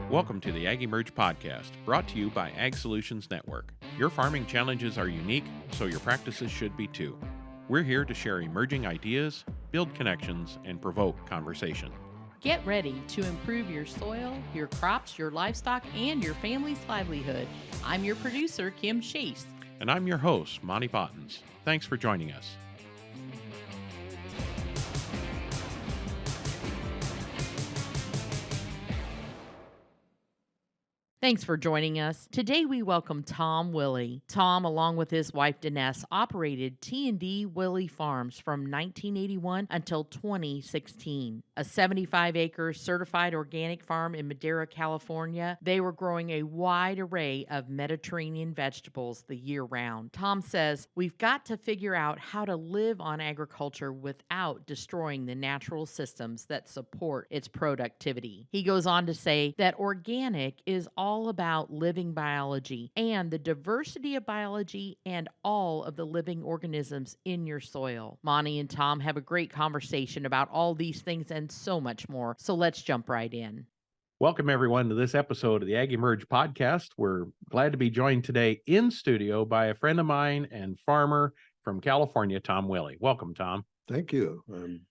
Welcome to the AgEmerge podcast, brought to you by Ag Solutions Network. Your farming challenges are unique, so your practices should be too. We're here to share emerging ideas, build connections, and provoke conversation. Get ready to improve your soil, your crops, your livestock, and your family's livelihood. I'm your producer, Kim Chase. And I'm your host, Monte Bottens. Thanks for joining us. Thanks for joining us. Today we welcome Tom Willey. Tom, along with his wife Denesse, operated T&D Willey Farms from 1981 until 2016. A 75-acre certified organic farm in Madera, California, they were growing a wide array of Mediterranean vegetables the year round. Tom says, we've got to figure out how to live on agriculture without destroying the natural systems that support its productivity. He goes on to say that organic is all about living biology and the diversity of biology and all of the living organisms in your soil. Monte and Tom have a great conversation about all these things and so much more. So let's jump right in. Welcome, everyone, to this episode of the AgEmerge podcast. We're glad to be joined today in studio by a friend of mine and farmer from California, Tom Willey. Welcome, Tom. Thank you. I'm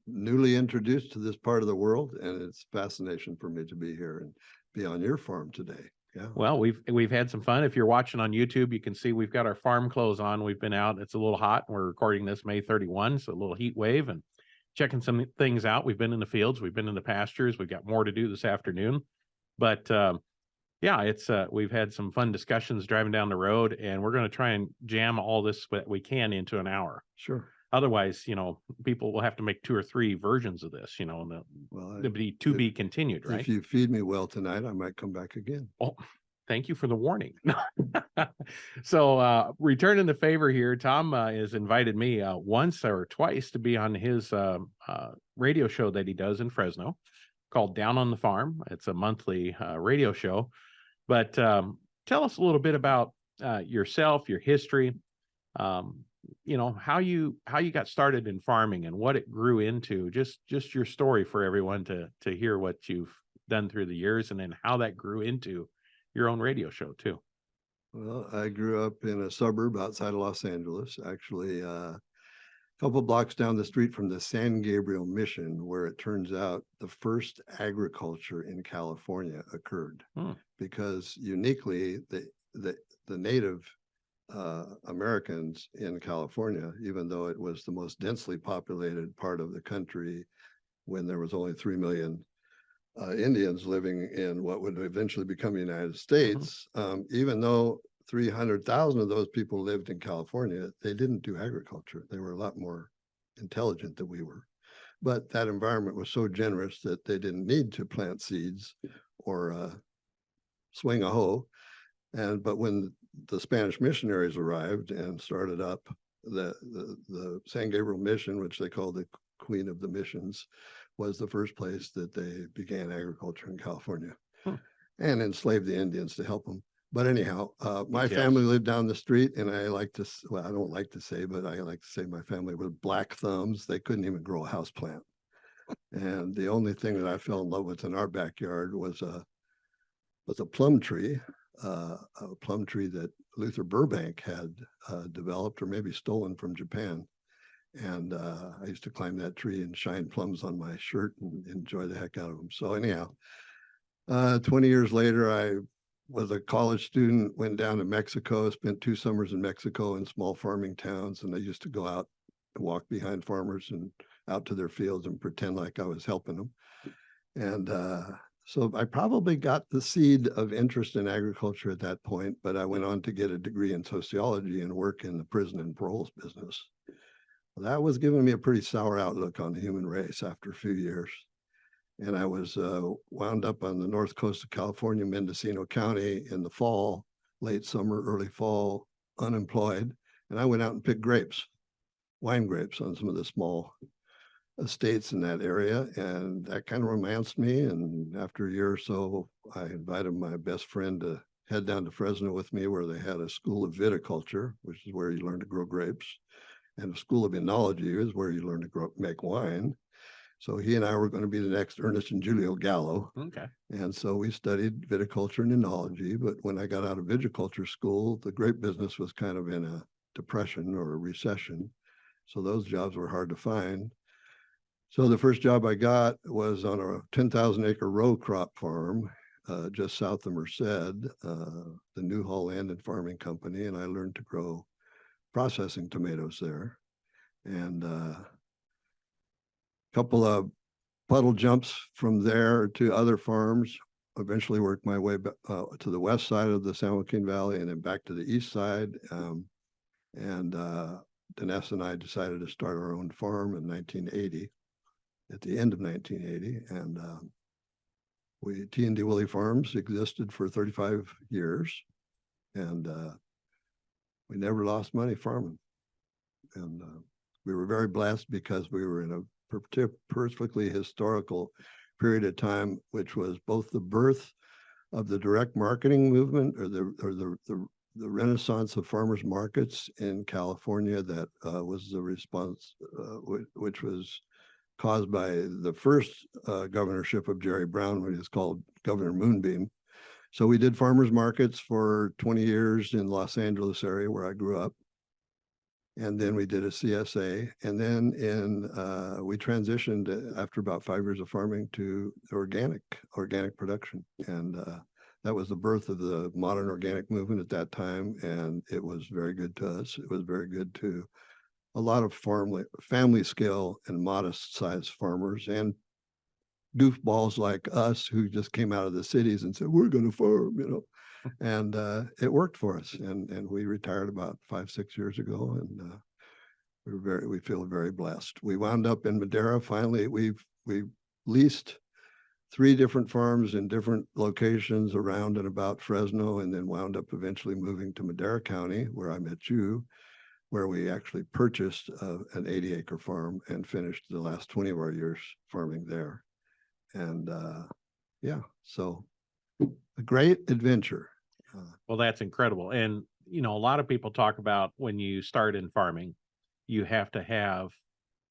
newly introduced to this part of the world, and it's fascination for me to be here and be on your farm today. Yeah. Well, we've had some fun. If you're watching on YouTube, you can see we've got our farm clothes on. We've been out. It's a little hot. We're recording this May 31, so a little heat wave and checking some things out. We've been in the fields. We've been in the pastures. We've got more to do this afternoon. But it's we've had some fun discussions driving down the road, and we're going to try and jam all this that we can into an hour. Sure. Otherwise, people will have to make 2 or 3 versions of this, and it'll be to be continued, right? If you feed me well tonight, I might come back again. Oh, thank you for the warning. So, returning the favor here, Tom has invited me once or twice to be on his radio show that he does in Fresno called Down on the Farm. It's a monthly radio show. But tell us a little bit about yourself, your history, how you got started in farming and what it grew into, just your story for everyone to hear what you've done through the years, and then how that grew into your own radio show too. Well, I grew up in a suburb outside of Los Angeles, actually a couple blocks down the street from the San Gabriel Mission, where it turns out the first agriculture in California occurred. Because uniquely the native Americans in California, even though it was the most densely populated part of the country when there was only 3 million Indians living in what would eventually become the United States, even though 300,000 of those people lived in California, they didn't do agriculture. They were a lot more intelligent than we were. But that environment was so generous that they didn't need to plant seeds or swing a hoe. But when the Spanish missionaries arrived and started up the San Gabriel Mission, which they called the Queen of the Missions, was the first place that they began agriculture in California and enslaved the Indians to help them. But anyhow, my family lived down the street, and I don't like to say, but I like to say my family was black thumbs. They couldn't even grow a house plant. And the only thing that I fell in love with in our backyard was a plum tree. A plum tree that Luther Burbank had developed or maybe stolen from Japan. And I used to climb that tree and shine plums on my shirt and enjoy the heck out of them. So anyhow, 20 years later, I was a college student, went down to Mexico, spent 2 summers in Mexico in small farming towns. And I used to go out and walk behind farmers and out to their fields and pretend like I was helping them. And so I probably got the seed of interest in agriculture at that point, but I went on to get a degree in sociology and work in the prison and paroles business. Well, that was giving me a pretty sour outlook on the human race after a few years. And I was wound up on the north coast of California, Mendocino County in the fall, late summer, early fall, unemployed. And I went out and picked grapes, wine grapes on some of the small estates in that area, and that kind of romanced me. And after a year or so, I invited my best friend to head down to Fresno with me, where they had a school of viticulture, which is where you learn to grow grapes, and a school of enology is where you learn to make wine. So he and I were going to be the next Ernest and Julio Gallo. Okay. And so we studied viticulture and enology. But when I got out of viticulture school, the grape business was kind of in a depression or a recession. So those jobs were hard to find. So the first job I got was on a 10,000 acre row crop farm just south of Merced, the Newhall Land and Farming Company. And I learned to grow processing tomatoes there. And a couple of puddle jumps from there to other farms. Eventually worked my way to the west side of the San Joaquin Valley and then back to the east side. Denesse and I decided to start our own farm in 1980, at the end of 1980. And T&D Willey Farms existed for 35 years. And we never lost money farming. And we were very blessed because we were in a perfectly historical period of time, which was both the birth of the direct marketing movement or the renaissance of farmers markets in California that was the response, which was caused by the first governorship of Jerry Brown, which is called Governor Moonbeam. So we did farmers markets for 20 years in Los Angeles area where I grew up. And then we did a CSA. And then we transitioned after about 5 years of farming to organic production. And that was the birth of the modern organic movement at that time. And it was very good to us. It was very good to a lot of family scale and modest sized farmers and goofballs like us who just came out of the cities and said, we're going to farm, you know. And it worked for us. And we retired about 5-6 years ago. And we feel very blessed. We wound up in Madera. Finally, we leased 3 different farms in different locations around and about Fresno, and then wound up eventually moving to Madera County, where I met you, where we actually purchased an 80-acre farm and finished the last 20 of our years farming there. And yeah, so a great adventure. Well, that's incredible. And, you know, a lot of people talk about when you start in farming, you have to have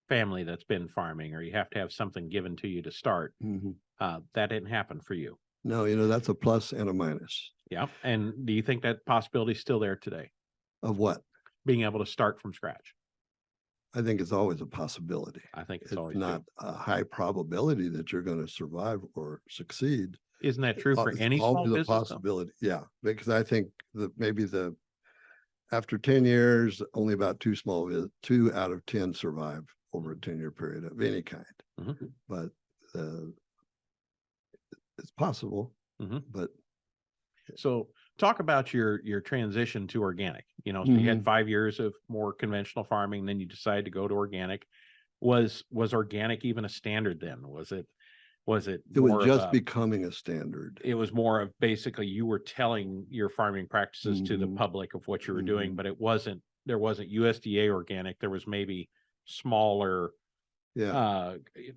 family that's been farming, or you have to have something given to you to start. Mm-hmm. That didn't happen for you. No, you know, that's a plus and a minus. Yeah. And do you think that possibility is still there today? Of what? Being able to start from scratch. I think it's always a possibility. I think it's It's always not a high probability that you're going to survive or succeed. Isn't that true for It's any small always a business? possibility. Yeah, because I think that maybe after 10 years, only about 2 out of 10 survive over a 10-year period of any kind. Mm-hmm. But it's possible. Mm-hmm. But so talk about your transition to organic. You know, so you had 5 years of more conventional farming, then you decided to go to organic. Was organic even a standard then? Was it was just becoming a standard. It was more of basically you were telling your farming practices to the public of what you were doing, but there wasn't USDA organic. There was maybe smaller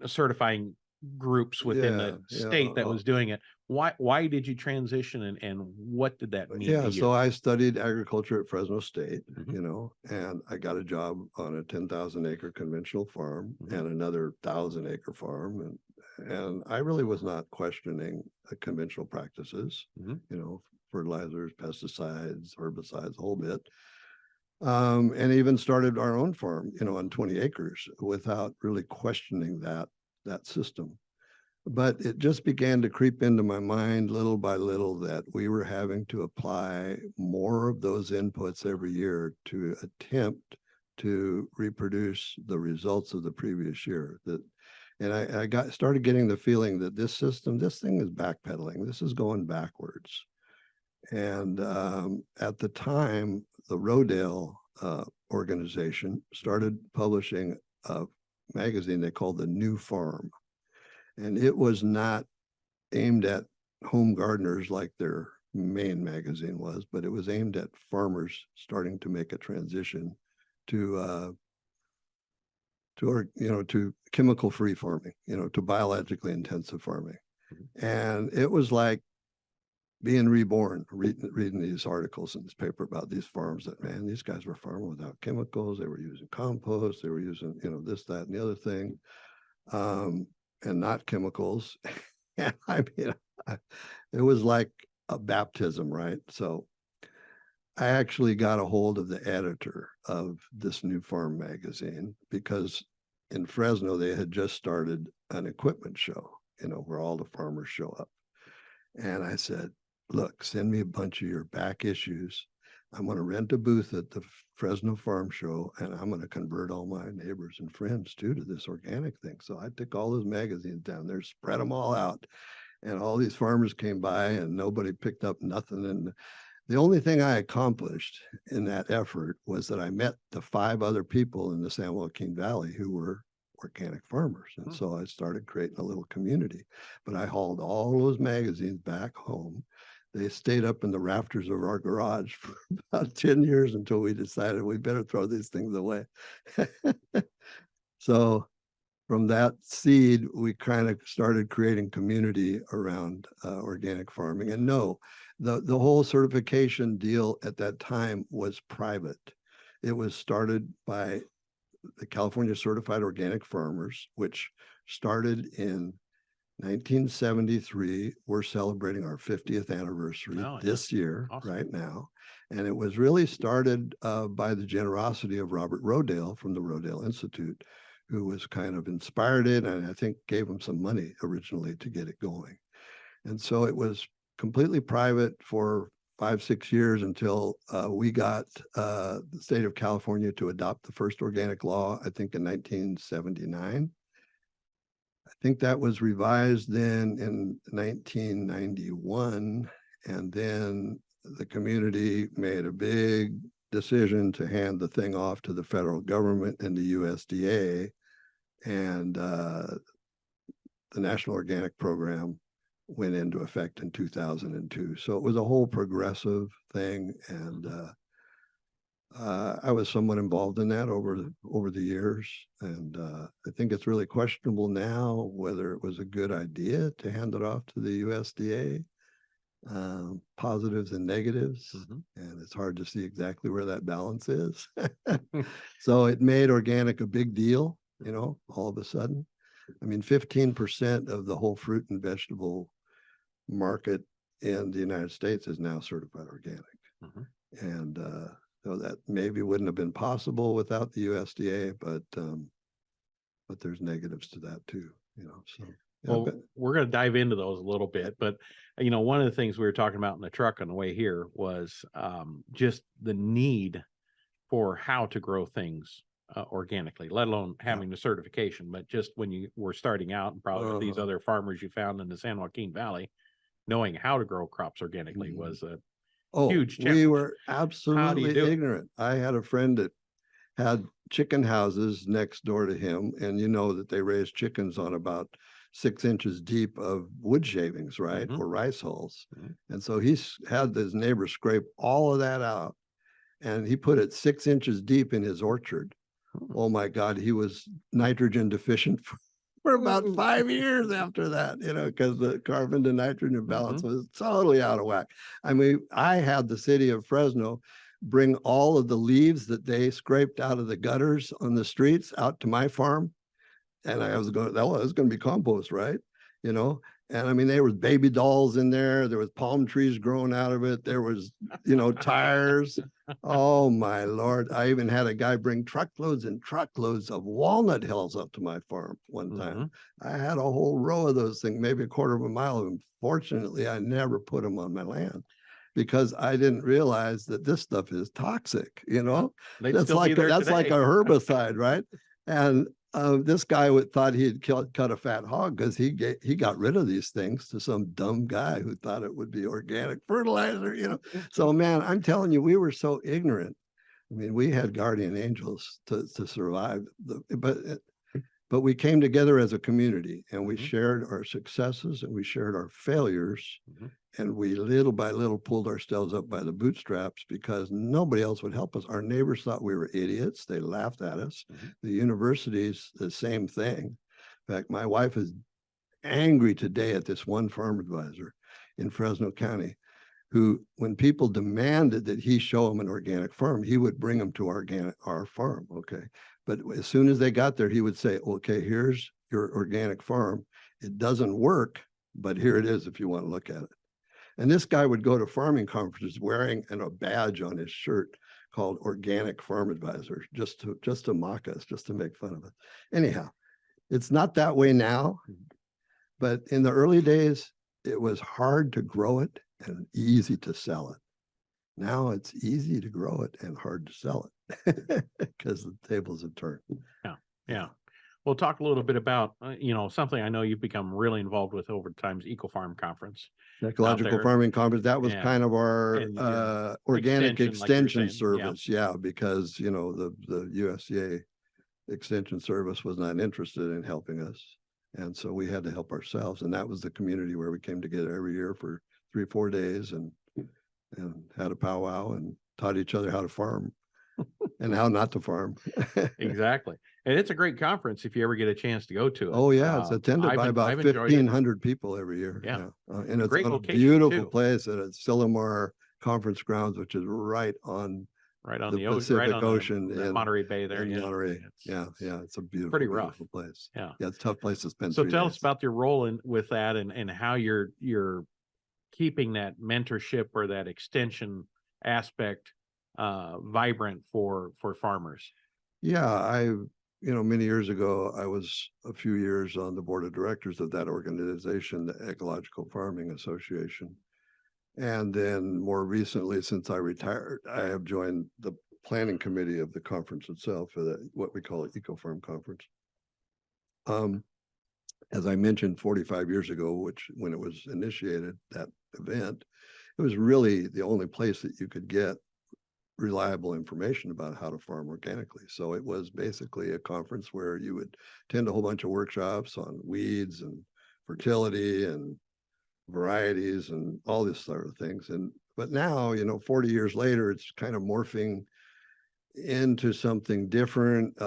certifying groups within the state that was doing it. Why did you transition, and what did that mean? Yeah, so I studied agriculture at Fresno State, you know, and I got a job on a 10,000 acre conventional farm and another 1,000-acre farm. And I really was not questioning the conventional practices, you know, fertilizers, pesticides, herbicides, a whole bit. And even started our own farm, you know, on 20 acres without really questioning that system. But it just began to creep into my mind little by little that we were having to apply more of those inputs every year to attempt to reproduce the results of the previous year. And I started getting the feeling that this thing is backpedaling. This is going backwards. And at the time, the Rodale organization started publishing a magazine they called The New Farm. And it was not aimed at home gardeners like their main magazine was, but it was aimed at farmers starting to make a transition to chemical-free farming, you know, to biologically intensive farming. And it was like being reborn, reading these articles in this paper about these farms that, man, these guys were farming without chemicals. They were using compost. They were using, you know, this, that, and the other thing. and not chemicals. And I mean, it was like a baptism, right? So I actually got a hold of the editor of this new farm magazine because in Fresno, they had just started an equipment show, where all the farmers show up. And I said, look, send me a bunch of your back issues. I'm going to rent a booth at the Fresno Farm Show, and I'm going to convert all my neighbors and friends too to this organic thing. So I took all those magazines down there, spread them all out, and all these farmers came by and nobody picked up nothing. And the only thing I accomplished in that effort was that I met the 5 other people in the San Joaquin Valley who were organic farmers. And so I started creating a little community, but I hauled all those magazines back home. They stayed up in the rafters of our garage for about 10 years until we decided we better throw these things away. So from that seed, we kind of started creating community around organic farming. And no, the whole certification deal at that time was private. It was started by the California Certified Organic Farmers, which started in 1973. We're celebrating our 50th anniversary this year, awesome. Right now. And it was really started by the generosity of Robert Rodale from the Rodale Institute, who was kind of inspired it and I think gave him some money originally to get it going. And so it was completely private for 5-6 years until we got the state of California to adopt the first organic law, I think in 1979. I think that was revised then in 1991. And then the community made a big decision to hand the thing off to the federal government and the USDA. And the National Organic Program went into effect in 2002. So it was a whole progressive thing. And I was somewhat involved in that over the years. And I think it's really questionable now whether it was a good idea to hand it off to the USDA, positives and negatives. And it's hard to see exactly where that balance is. So it made organic a big deal, all of a sudden. I mean, 15% of the whole fruit and vegetable market in the United States is now certified organic. And so that maybe wouldn't have been possible without the USDA, but there's negatives to that too, so. Well, we're going to dive into those a little bit, but one of the things we were talking about in the truck on the way here was just the need for how to grow things organically, let alone having the certification, but just when you were starting out and probably with these other farmers you found in the San Joaquin Valley, knowing how to grow crops organically was a huge challenge. We were absolutely ignorant. I had a friend that had chicken houses next door to him, and that they raised chickens on about 6 inches deep of wood shavings, right? Or rice hulls. And so he's had his neighbor scrape all of that out, and he put it 6 inches deep in his orchard. Oh my God, he was nitrogen deficient for about 5 years after that, because the carbon to nitrogen balance was totally out of whack. I mean, I had the city of Fresno bring all of the leaves that they scraped out of the gutters on the streets out to my farm. And I was going, that was going to be compost, right? And I mean, there was baby dolls in there. There was palm trees growing out of it. There was, tires. Oh my Lord. I even had a guy bring truckloads and truckloads of walnut hills up to my farm one time. I had a whole row of those things, maybe a quarter of a mile of them. Fortunately, I never put them on my land because I didn't realize that this stuff is toxic, That's like a herbicide, right? And this guy thought he had cut a fat hog because he got rid of these things to some dumb guy who thought it would be organic fertilizer, So man, I'm telling you, we were so ignorant. I mean, we had guardian angels to survive, but we came together as a community and we shared our successes and we shared our failures. And we little by little pulled ourselves up by the bootstraps because nobody else would help us. Our neighbors thought we were idiots. They laughed at us. The universities, the same thing. In fact, my wife is angry today at this one farm advisor in Fresno County who, when people demanded that he show them an organic farm, he would bring them to our farm. Okay. But as soon as they got there, he would say, okay, here's your organic farm. It doesn't work, but here it is if you want to look at it. And this guy would go to farming conferences wearing a badge on his shirt called Organic Farm Advisor, just to mock us, just to make fun of us. Anyhow, it's not that way now, but in the early days, it was hard to grow it and easy to sell it. Now it's easy to grow it and hard to sell it because the tables have turned. Yeah. We'll talk a little bit about, something I know you've become really involved with over time's Eco Farm Conference. Ecological Farming Conference, that was kind of our And organic extension, like extension service. Yeah, because, the USDA Extension Service was not interested in helping us. And so we had to help ourselves. And that was the community where we came together every year for 3 or 4 days and had a powwow and taught each other how to farm and how not to farm. Exactly. And it's a great conference if you ever get a chance to go to it. Oh yeah, it's attended by about I've enjoyed it. 1,500 people every year. Yeah. And it's Great on a location, beautiful too. place at Sillamar Conference Grounds, which is right on the Pacific Ocean in the Monterey Bay there. in Yeah. Monterey. Yeah, it's a beautiful, pretty rough. beautiful place. Yeah. It's a tough place to spend. So 3 tell days. us about your role with that and how you're keeping that mentorship or that extension aspect vibrant for farmers. Yeah, many years ago, I was a few years on the board of directors of that organization, the Ecological Farming Association. And then more recently, since I retired, I have joined the planning committee of the conference itself, what we call Eco Farm Conference. As I mentioned 45 years ago, when it was initiated, that event, it was really the only place that you could get reliable information about how to farm organically. So it was basically a conference where you would attend a whole bunch of workshops on weeds and fertility and varieties and all this sort of things. But now, 40 years later, it's kind of morphing into something different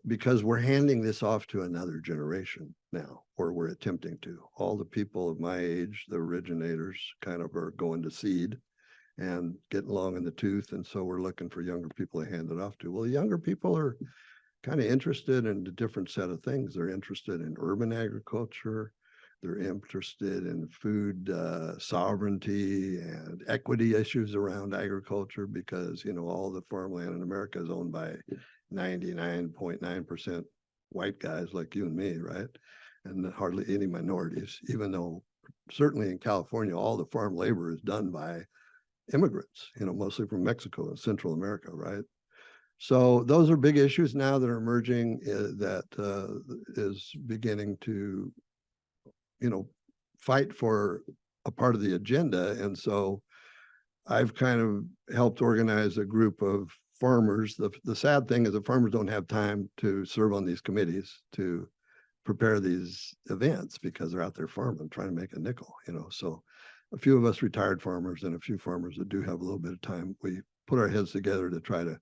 because we're handing this off to another generation now, or we're attempting to. All the people of my age, the originators, kind of are going to seed and getting long in the tooth. And so we're looking for younger people to hand it off to. Well, the younger people are kind of interested in a different set of things. They're interested in urban agriculture. They're interested in food sovereignty and equity issues around agriculture because, all the farmland in America is owned by 99.9% white guys like you and me, right? And hardly any minorities, even though certainly in California, all the farm labor is done by immigrants, mostly from Mexico and Central America, right? So those are big issues now that are emerging that is beginning to, fight for a part of the agenda. And so I've kind of helped organize a group of farmers. The sad thing is that farmers don't have time to serve on these committees to prepare these events because they're out there farming, trying to make a nickel, so a few of us retired farmers and a few farmers that do have a little bit of time, we put our heads together to try to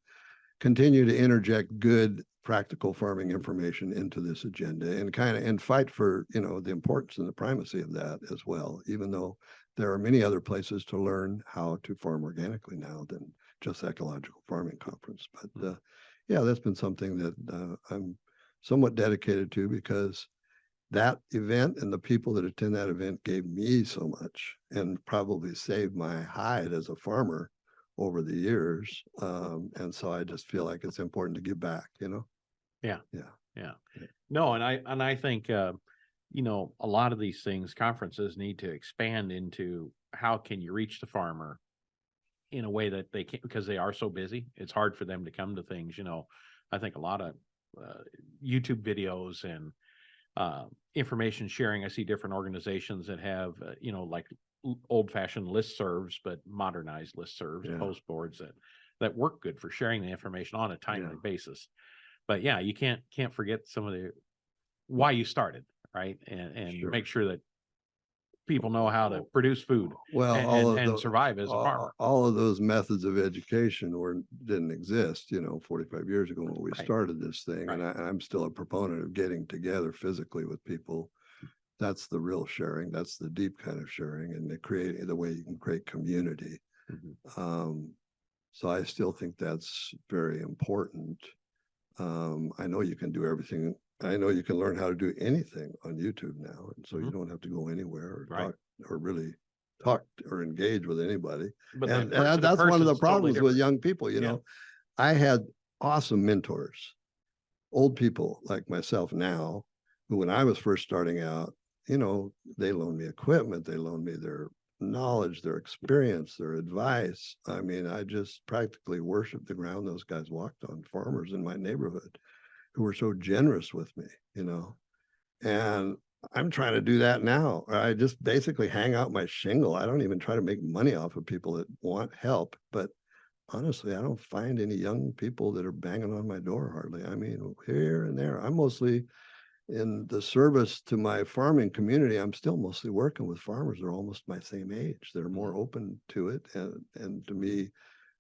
continue to interject good practical farming information into this agenda and fight for, the importance and the primacy of that as well, even though there are many other places to learn how to farm organically now than just Ecological Farming Conference. But that's been something that I'm somewhat dedicated to because that event and the people that attend that event gave me so much and probably saved my hide as a farmer over the years. And so I just feel like it's important to give back, Yeah. No, and I think, a lot of these things, conferences need to expand into how can you reach the farmer in a way that they can't, because they are so busy. It's hard for them to come to things, I think a lot of YouTube videos and information sharing. I see different organizations that have, like old-fashioned listservs, but modernized listservs, post boards that work good for sharing the information on a timely basis. But yeah, you can't forget some of the why you started, right? And Sure. make sure that people know how to produce food and survive as a farmer. All of those methods of education didn't exist, 45 years ago when we started this thing. Right. And I'm still a proponent of getting together physically with people. That's the real sharing. That's the deep kind of sharing and the way you can create community. Mm-hmm. So I still think that's very important. I know you can do everything I know you can learn how to do anything on YouTube now, and so you Mhm. don't have to go anywhere or Right. talk or really talk or engage with anybody. But And, the and that's one of the person's totally problems with different. young people. You Yeah. know, I had awesome mentors, old people like myself now, who when I was first starting out, you know, they loaned me equipment, they loaned me their knowledge, their experience, their advice. I mean, I just practically worshiped the ground those guys walked on, farmers in my neighborhood who were so generous with me, you know. And I'm trying to do that now. I just basically hang out my shingle. I don't even try to make money off of people that want help. But honestly, I don't find any young people that are banging on my door hardly. I mean, here and there. I'm mostly in the service to my farming community. I'm still mostly working with farmers. They're almost my same age. They're more open to it. And to me,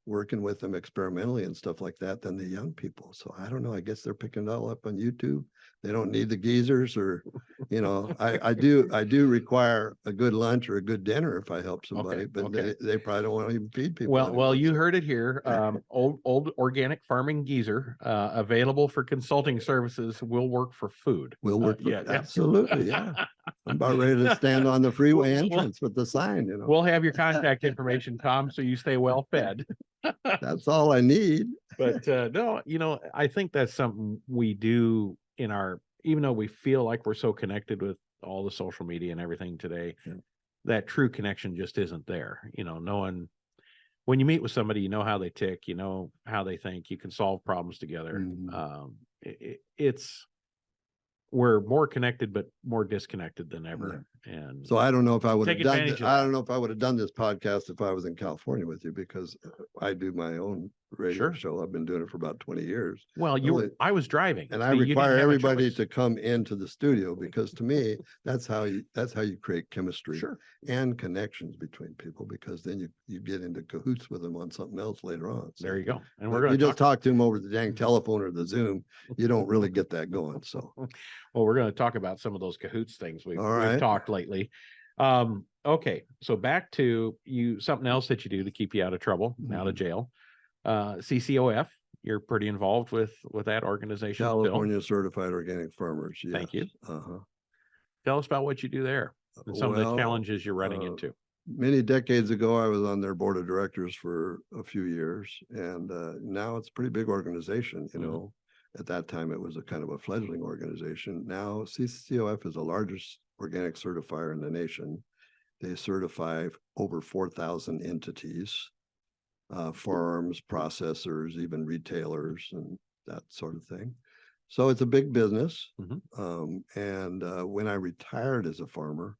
working with them experimentally and stuff like that than the young people. So I don't know. I guess they're picking it all up on YouTube. They don't need the geezers, or, you know, I do require a good lunch or a good dinner if I help somebody, Okay, but okay. they probably don't want to even feed people Well, anymore. you So heard it here. Old organic farming geezer, available for consulting services, will work for food. we'll work for, Yeah. absolutely. Yeah. I'm about ready to stand on the freeway Well, entrance with the sign, you know. We'll have your contact information, Tom, so you stay well fed. That's all I need. But no, you know, I think that's something we do in our, even though we feel like we're so connected with all the social media and everything today, Yeah. that true connection just isn't there. You know, knowing when you meet with somebody, you know how they tick, you know how they think, you can solve problems together. Mhm. It's we're more connected, but more disconnected than ever. And So I don't know if I would take have done, advantage of I that. don't know if I would have done this podcast if I was in California with you, because I do my own radio Sure. show. I've been doing it for about 20 years. Well, I was driving, And so I you didn't require have a everybody choice. to come into the studio, because to me, that's how you create chemistry Sure. and connections between people, because then you get into cahoots with them on something else later on. So, There you go. And but we're going you to just talk to them over the dang telephone or the Zoom, you don't really get that going. So, well, we're going to talk about some of those cahoots things we've all right. talked lately. Okay, so back to you, something else that you do to keep you out of trouble, out of jail. CCOF, you're pretty involved with that organization. California Certified Organic Farmers. Yes. Thank you. Uh-huh. Tell us about what you do there and some of the Well, challenges you're running into. Many decades ago, I was on their board of directors for a few years, and now it's a pretty big organization. You know, at that time it was a kind of a fledgling organization. Now CCOF is the largest organic certifier in the nation. They certify over 4,000 entities, farms, processors, even retailers, and that sort of thing. So it's a big business. And when I retired as a farmer,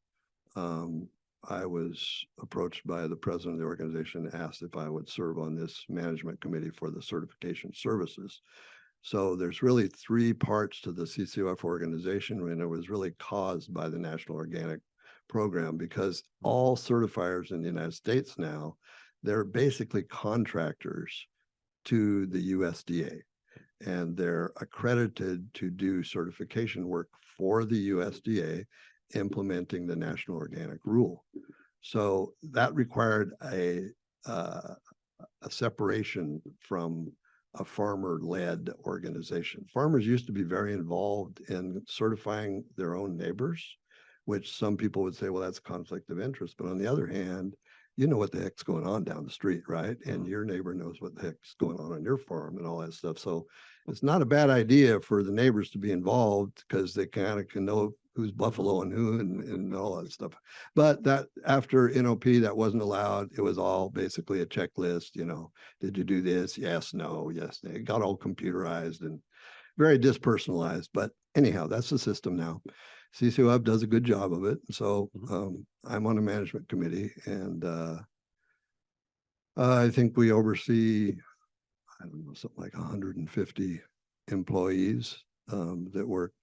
I was approached by the president of the organization, asked if I would serve on this management committee for the certification services. So there's really three parts to the CCOF organization, and it was really caused by the National Organic Program, because all certifiers in the United States now, they're basically contractors to the USDA, and they're accredited to do certification work for the USDA, implementing the National Organic Rule. So that required a separation from a farmer-led organization. Farmers used to be very involved in certifying their own neighbors, which some people would say, well, that's conflict of interest. But on the other hand, you know what the heck's going on down the street, right? And your neighbor knows what the heck's going on your farm and all that stuff. So it's not a bad idea for the neighbors to be involved, because they kind of can know who's buffalo and who and all that stuff. But that after NOP, that wasn't allowed. It was all basically a checklist. You know, did you do this? Yes, no, yes. It got all computerized and very dispersonalized. But anyhow, that's the system now. CCOF does a good job of it. So I'm on a management committee, and I think we oversee, I don't know, something like 150 employees that work,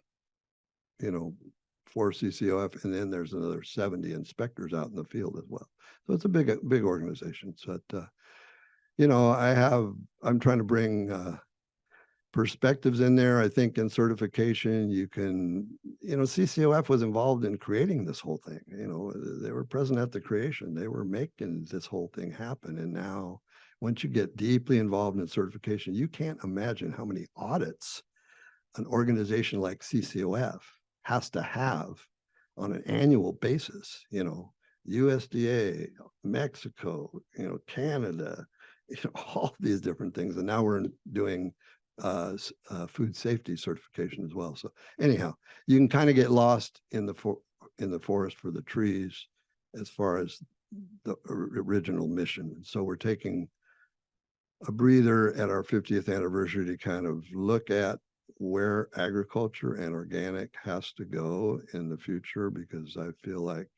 you know, for CCOF, and then there's another 70 inspectors out in the field as well. So it's a big organization. So, you know, I'm trying to bring perspectives in there. I think in certification, you can, you know, CCOF was involved in creating this whole thing. You know, they were present at the creation. They were making this whole thing happen. And now, once you get deeply involved in certification, you can't imagine how many audits an organization like CCOF has to have on an annual basis, USDA, Mexico, Canada, all these different things. And now we're doing food safety certification as well. So anyhow, you can kind of get lost in the forest for the trees as far as the original mission. So we're taking a breather at our 50th anniversary to kind of look at where agriculture and organic has to go in the future, because I feel like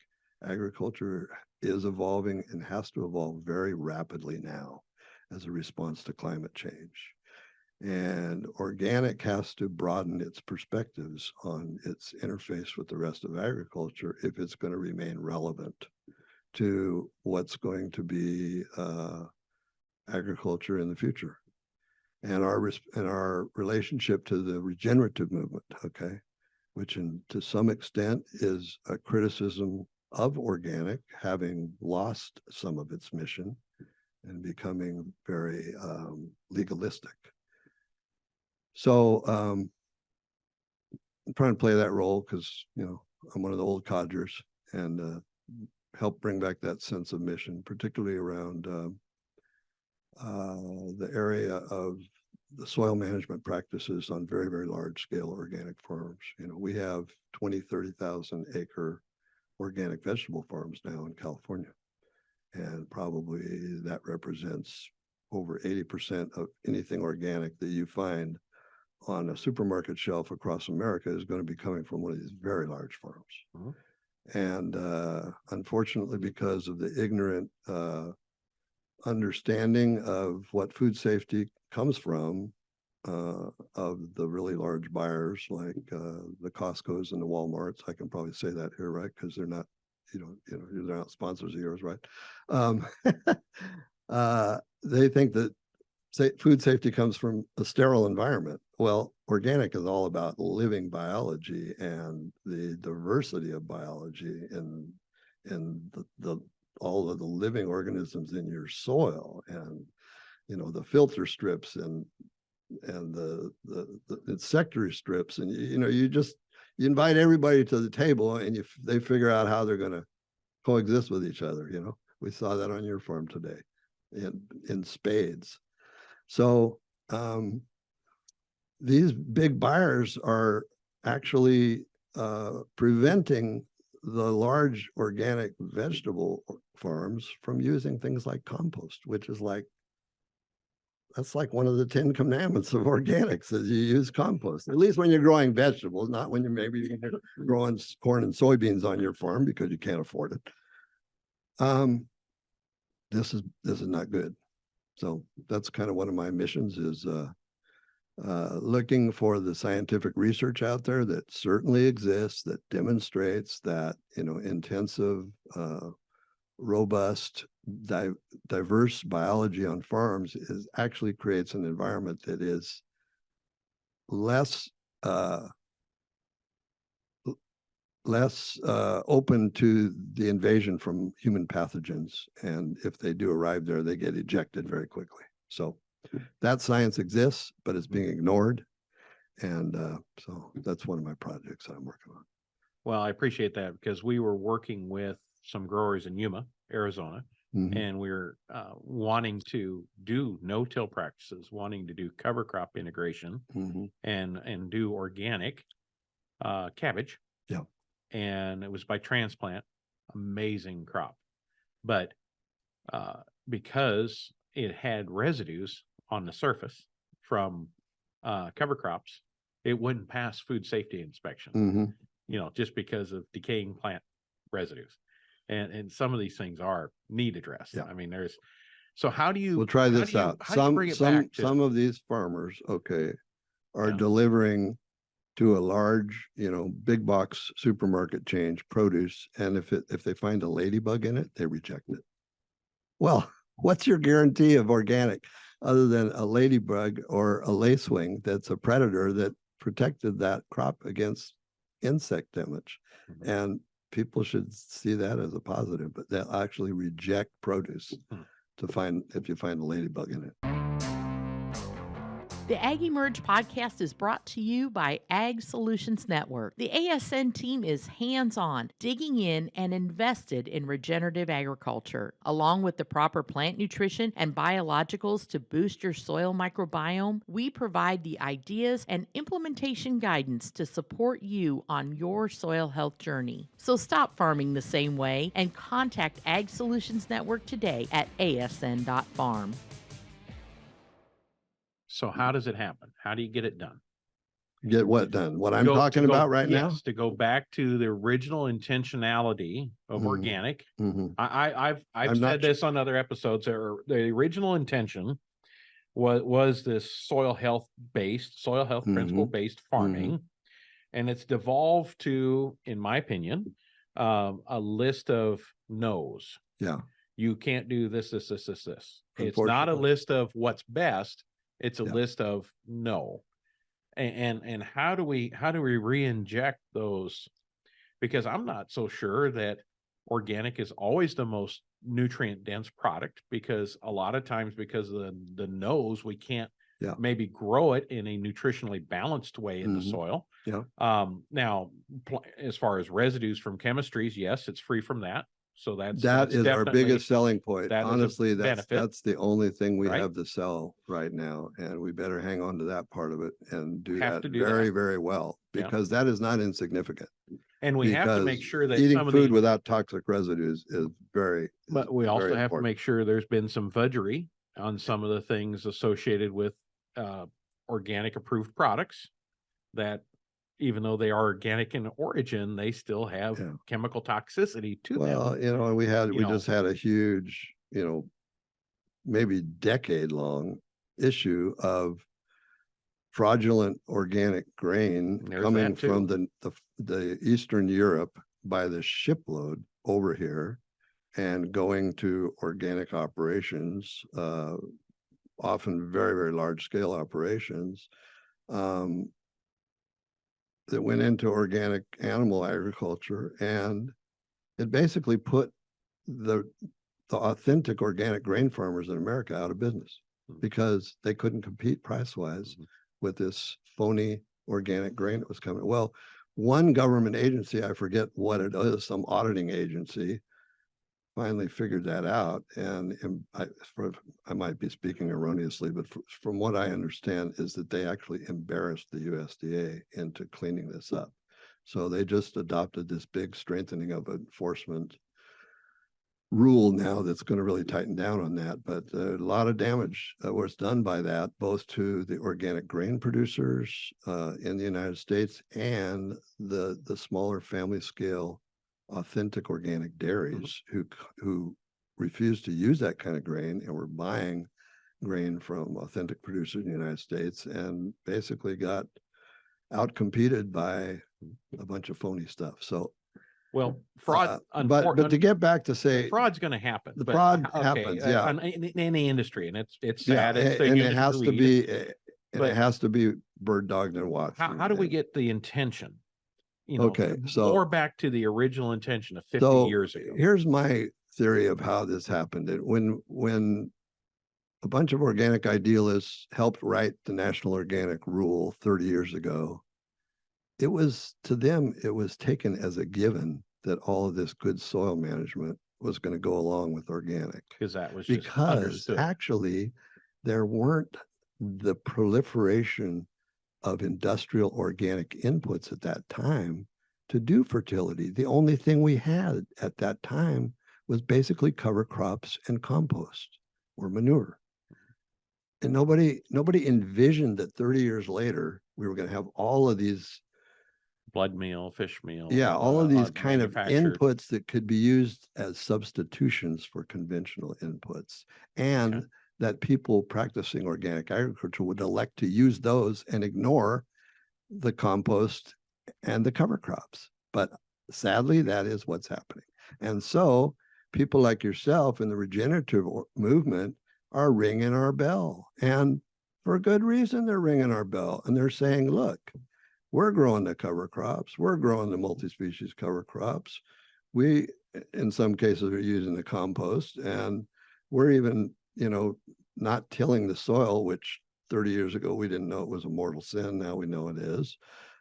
agriculture is evolving and has to evolve very rapidly now as a response to climate change. And organic has to broaden its perspectives on its interface with the rest of agriculture if it's going to remain relevant to what's going to be agriculture in the future. And our relationship to the regenerative movement, okay, which to some extent is a criticism of organic having lost some of its mission and becoming very legalistic. So I'm trying to play that role because, I'm one of the old codgers, and help bring back that sense of mission, particularly around the area of the soil management practices on very, very large scale organic farms. We have 20, 30,000 acre organic vegetable farms now in California. And probably that represents over 80% of anything organic that you find on a supermarket shelf across America is going to be coming from one of these very large farms. Mm-hmm. And unfortunately, because of the ignorant understanding of what food safety comes from, of the really large buyers like the Costco's and the Walmarts, I can probably say that here, right? Because they're not, they're not sponsors of yours, right? They think that food safety comes from a sterile environment. Well, organic is all about living biology and the diversity of biology and all of the living organisms in your soil, and the filter strips and the insectary strips, and you invite everybody to the table, and they figure out how they're going to coexist with each other. We saw that on your farm today in spades. So these big buyers are actually preventing the large organic vegetable farms from using things like compost, which is that's like one of the 10 commandments of organics, is you use compost, at least when you're growing vegetables, not when you're growing corn and soybeans on your farm because you can't afford it. This is not good. So that's kind of one of my missions, is looking for the scientific research out there that certainly exists, that demonstrates that, intensive, robust, diverse biology on farms actually creates an environment that is less open to the invasion from human pathogens. And if they do arrive there, they get ejected very quickly. So that science exists, but it's being ignored. And so that's one of my projects I'm working on. Well, I appreciate that, because we were working with some growers in Yuma, Arizona, mm-hmm. and we're wanting to do no-till practices, wanting to do cover crop integration, mm-hmm. and do organic cabbage. Yeah. And it was by transplant, amazing crop. But because it had residues on the surface from cover crops, it wouldn't pass food safety inspection, mm-hmm. Just because of decaying plant residues. And some of these things need addressed. Yeah. I mean, so how do you, we'll try this out. Some of these farmers, are delivering to a large, big box supermarket chain produce. And if they find a ladybug in it, they reject it. Well, what's your guarantee of organic other than a ladybug or a lacewing that's a predator that protected that crop against insect damage? Mm-hmm. And people should see that as a positive, but they'll actually reject produce if you find a ladybug in it. The AgEmerge podcast is brought to you by Ag Solutions Network. The ASN team is hands-on, digging in and invested in regenerative agriculture. Along with the proper plant nutrition and biologicals to boost your soil microbiome, we provide the ideas and implementation guidance to support you on your soil health journey. So stop farming the same way and contact Ag Solutions Network today at asn.farm. So how does it happen? How do you get it done? Get what done? What I'm Go- to talking go- about right now? Yes, to go back to the original intentionality of Mhm. organic. Mhm. I've I'm not said this on other episodes. Or the original intention was this soil health principle based farming, and it's devolved to, in my opinion, a list of no's. Yeah. You can't do this. It's not a Unfortunately. list of what's best. It's a Yeah. list of no. And how do we re-inject those? Because I'm not so sure that organic is always the most nutrient dense product, because a lot of times, because of the no's, we can't Yeah. maybe grow it in a nutritionally balanced way in the soil. Yeah. Now, as far as residues from chemistries, yes, it's free from that. So That that's is our definitely- biggest selling point. that is a Honestly, benefit. that's the only thing we Right. have to sell right now. And we better hang on to that part of it and do Have that to do very, that. very well, Yeah. because that is not insignificant. And we have to make Because sure that eating some of food the, without toxic residues is but we also very have to important. make sure there's been some fudgery on some of the things associated with organic approved products, that even though they are organic in origin, they still have Yeah. chemical toxicity to them. Well, we just had a huge, maybe decade-long issue of fraudulent organic grain There's coming that too. from the Eastern Europe by the shipload over here and going to organic operations, often very, very large scale operations, that went into organic animal agriculture, and it basically put the authentic organic grain farmers in America out of business, because they couldn't compete price-wise with this phony organic grain that was coming. Well, one government agency, I forget what it is, some auditing agency, finally figured that out. And I might be speaking erroneously, but from what I understand is that they actually embarrassed the USDA into cleaning this up. So they just adopted this big strengthening of enforcement rule now that's going to really tighten down on that. But a lot of damage was done by that, both to the organic grain producers in the United States and the smaller family scale authentic organic dairies who refused to use that kind of grain and were buying grain from authentic producers in the United States, and basically got outcompeted by a bunch of phony stuff. So, well, fraud, but to get back to say, fraud's going to happen. the but, fraud okay, happens, yeah. In any industry, and it's yeah, sad. It's the and it human has to greed. be, and But- it has to be bird dogged and watched. How do we get the intention? Okay, so- more back to the original intention of 50 So years ago. here's my theory of how this happened. When a bunch of organic idealists helped write the National Organic Rule 30 years ago, it was, to them, it was taken as a given that all of this good soil management was going to go along with organic. Because that was just Because understood. actually there weren't the proliferation of industrial organic inputs at that time to do fertility. The only thing we had at that time was basically cover crops and compost or manure. And nobody envisioned that 30 years later, we were going to have all of these, Blood meal, fish meal. all of these kind of manufactured. inputs that could be used as substitutions for conventional inputs. And Okay. that people practicing organic agriculture would elect to use those and ignore the compost and the cover crops. But sadly, that is what's happening. And so people like yourself in the regenerative movement are ringing our bell. And for good reason, they're ringing our bell. And they're saying, look, we're growing the cover crops. We're growing the multi-species cover crops. We, in some cases, are using the compost. And we're even, not tilling the soil, which 30 years ago, we didn't know it was a mortal sin. Now we know it is.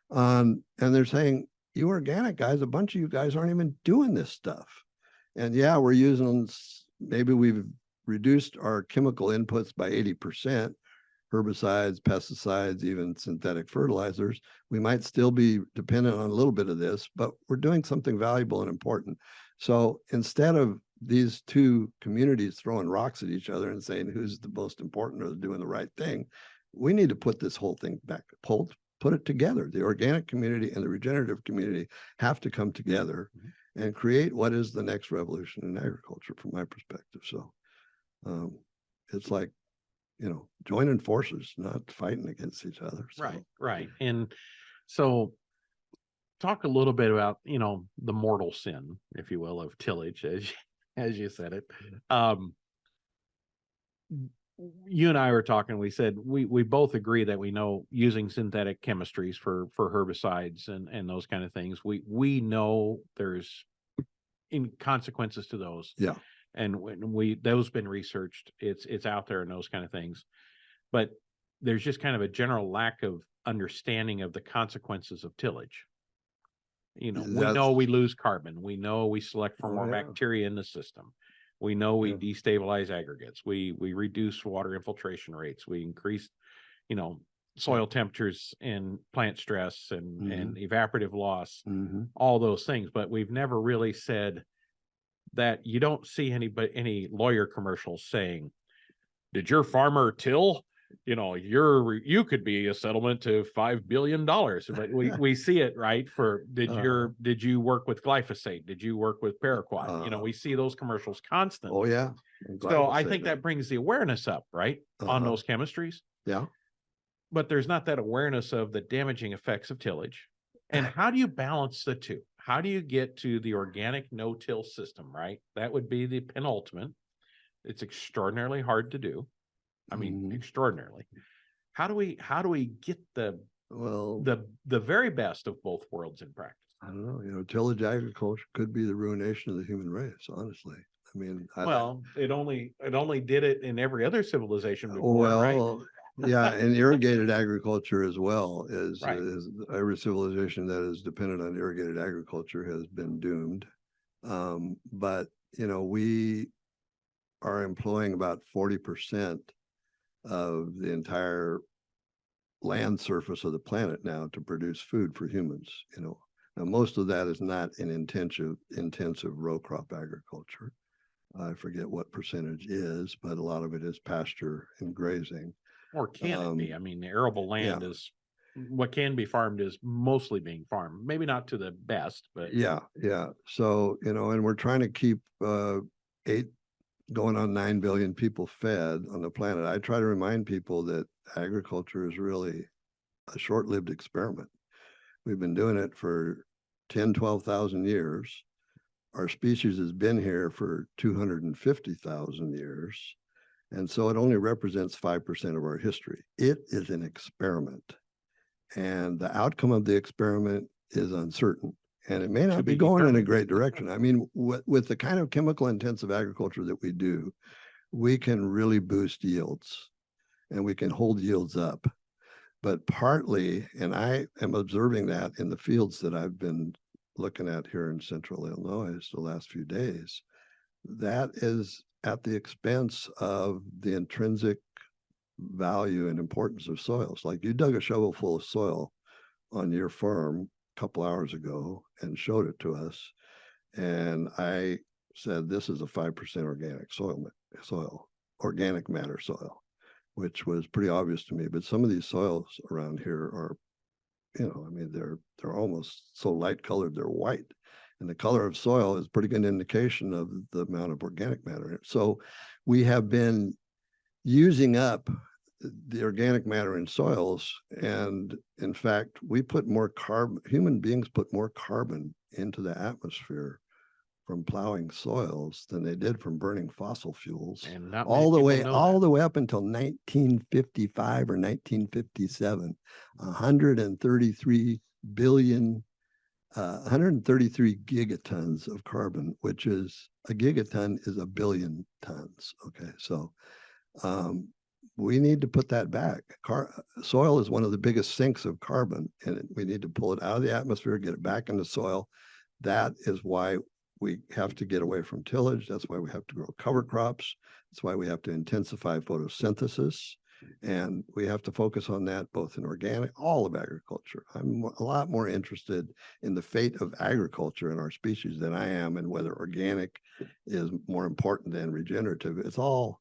And they're saying, you organic guys, a bunch of you guys aren't even doing this stuff. And yeah, we're using, maybe we've reduced our chemical inputs by 80%, herbicides, pesticides, even synthetic fertilizers. We might still be dependent on a little bit of this, but we're doing something valuable and important. So instead of these two communities throwing rocks at each other and saying who's the most important or doing the right thing, we need to put this whole thing back, put it together. The organic community and the regenerative community have to come together and create what is the next revolution in agriculture from my perspective. So it's like, joining forces, not fighting against each other. So. Right. And so talk a little bit about, the mortal sin, if you will, of tillage, as you said it. You and I were talking, we said we both agree that we know using synthetic chemistries for herbicides and those kind of things, we know there's consequences to those. Yeah. And when those been researched, it's out there and those kind of things. But there's just kind of a general lack of understanding of the consequences of tillage. We know we lose carbon. We know we select for more bacteria in the system. We know we destabilize aggregates. We reduce water infiltration rates. We increase, soil temperatures and plant stress and evaporative loss, all those things. But we've never really said that. You don't see any lawyer commercials saying, did your farmer till? You could be a settlement to $5 billion, but we see it, right? Did you work with glyphosate? Did you work with paraquat? We see those commercials constantly. Oh yeah. So I think that brings the awareness up, right? On those chemistries. Yeah. But there's not that awareness of the damaging effects of tillage. And how do you balance the two? How do you get to the organic no-till system, right? That would be the penultimate. It's extraordinarily hard to do. I mean, extraordinarily. How do we get the very best of both worlds in practice? I don't know. Tillage agriculture could be the ruination of the human race. Honestly, I mean, it only did it in every other civilization before, right? Yeah, and irrigated agriculture as well is every civilization that is dependent on irrigated agriculture has been doomed. But we are employing about 40% of the entire land surface of the planet now to produce food for humans. Now most of that is not an intensive row crop agriculture. I forget what percentage is, but a lot of it is pasture and grazing. Or can it be? I mean, the arable land is what can be farmed is mostly being farmed. Maybe not to the best, but yeah. So and we're trying to keep 8 going on 9 billion people fed on the planet. I try to remind people that agriculture is really a short-lived experiment. We've been doing it for 10, 12,000 years. Our species has been here for 250,000 years. And so it only represents 5% of our history. It is an experiment. And the outcome of the experiment is uncertain. And it may not be going in a great direction. I mean, with the kind of chemical intensive agriculture that we do, we can really boost yields and we can hold yields up. But partly, and I am observing that in the fields that I've been looking at here in central Illinois the last few days, that is at the expense of the intrinsic value and importance of soils. Like you dug a shovel full of soil on your farm couple hours ago and showed it to us, and I said this is a 5% organic organic matter soil, which was pretty obvious to me. But some of these soils around here are, I mean, they're almost so light colored they're white, and the color of soil is a pretty good indication of the amount of organic matter in it. So we have been using up the organic matter in soils. And in fact, we put more carbon, human beings put more carbon into the atmosphere from plowing soils than they did from burning fossil fuels. And not all the way up until 1955 or 1957, 133 gigatons of carbon, which is a gigaton is a billion tons. Okay. So, we need to put that back. Soil is one of the biggest sinks of carbon, and we need to pull it out of the atmosphere, get it back into soil. That is why we have to get away from tillage. That's why we have to grow cover crops. That's why we have to intensify photosynthesis. And we have to focus on that both in organic, all of agriculture. I'm a lot more interested in the fate of agriculture and our species than I am in whether organic is more important than regenerative. It's all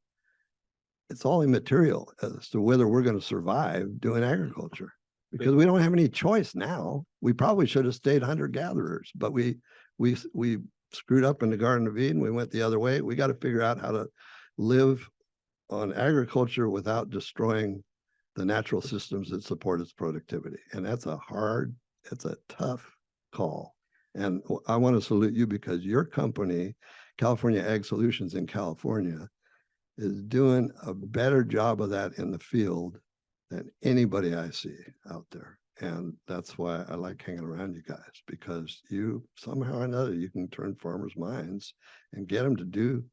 immaterial as to whether we're going to survive doing agriculture, because we don't have any choice now. We probably should have stayed hunter-gatherers, but we screwed up in the Garden of Eden. We went the other way. We got to figure out how to live on agriculture without destroying the natural systems that support its productivity. And that's a tough call. And I want to salute you because your company, California Ag Solutions in California, is doing a better job of that in the field than anybody I see out there. And that's why I like hanging around you guys, because you somehow or another, you can turn farmers' minds and get them to do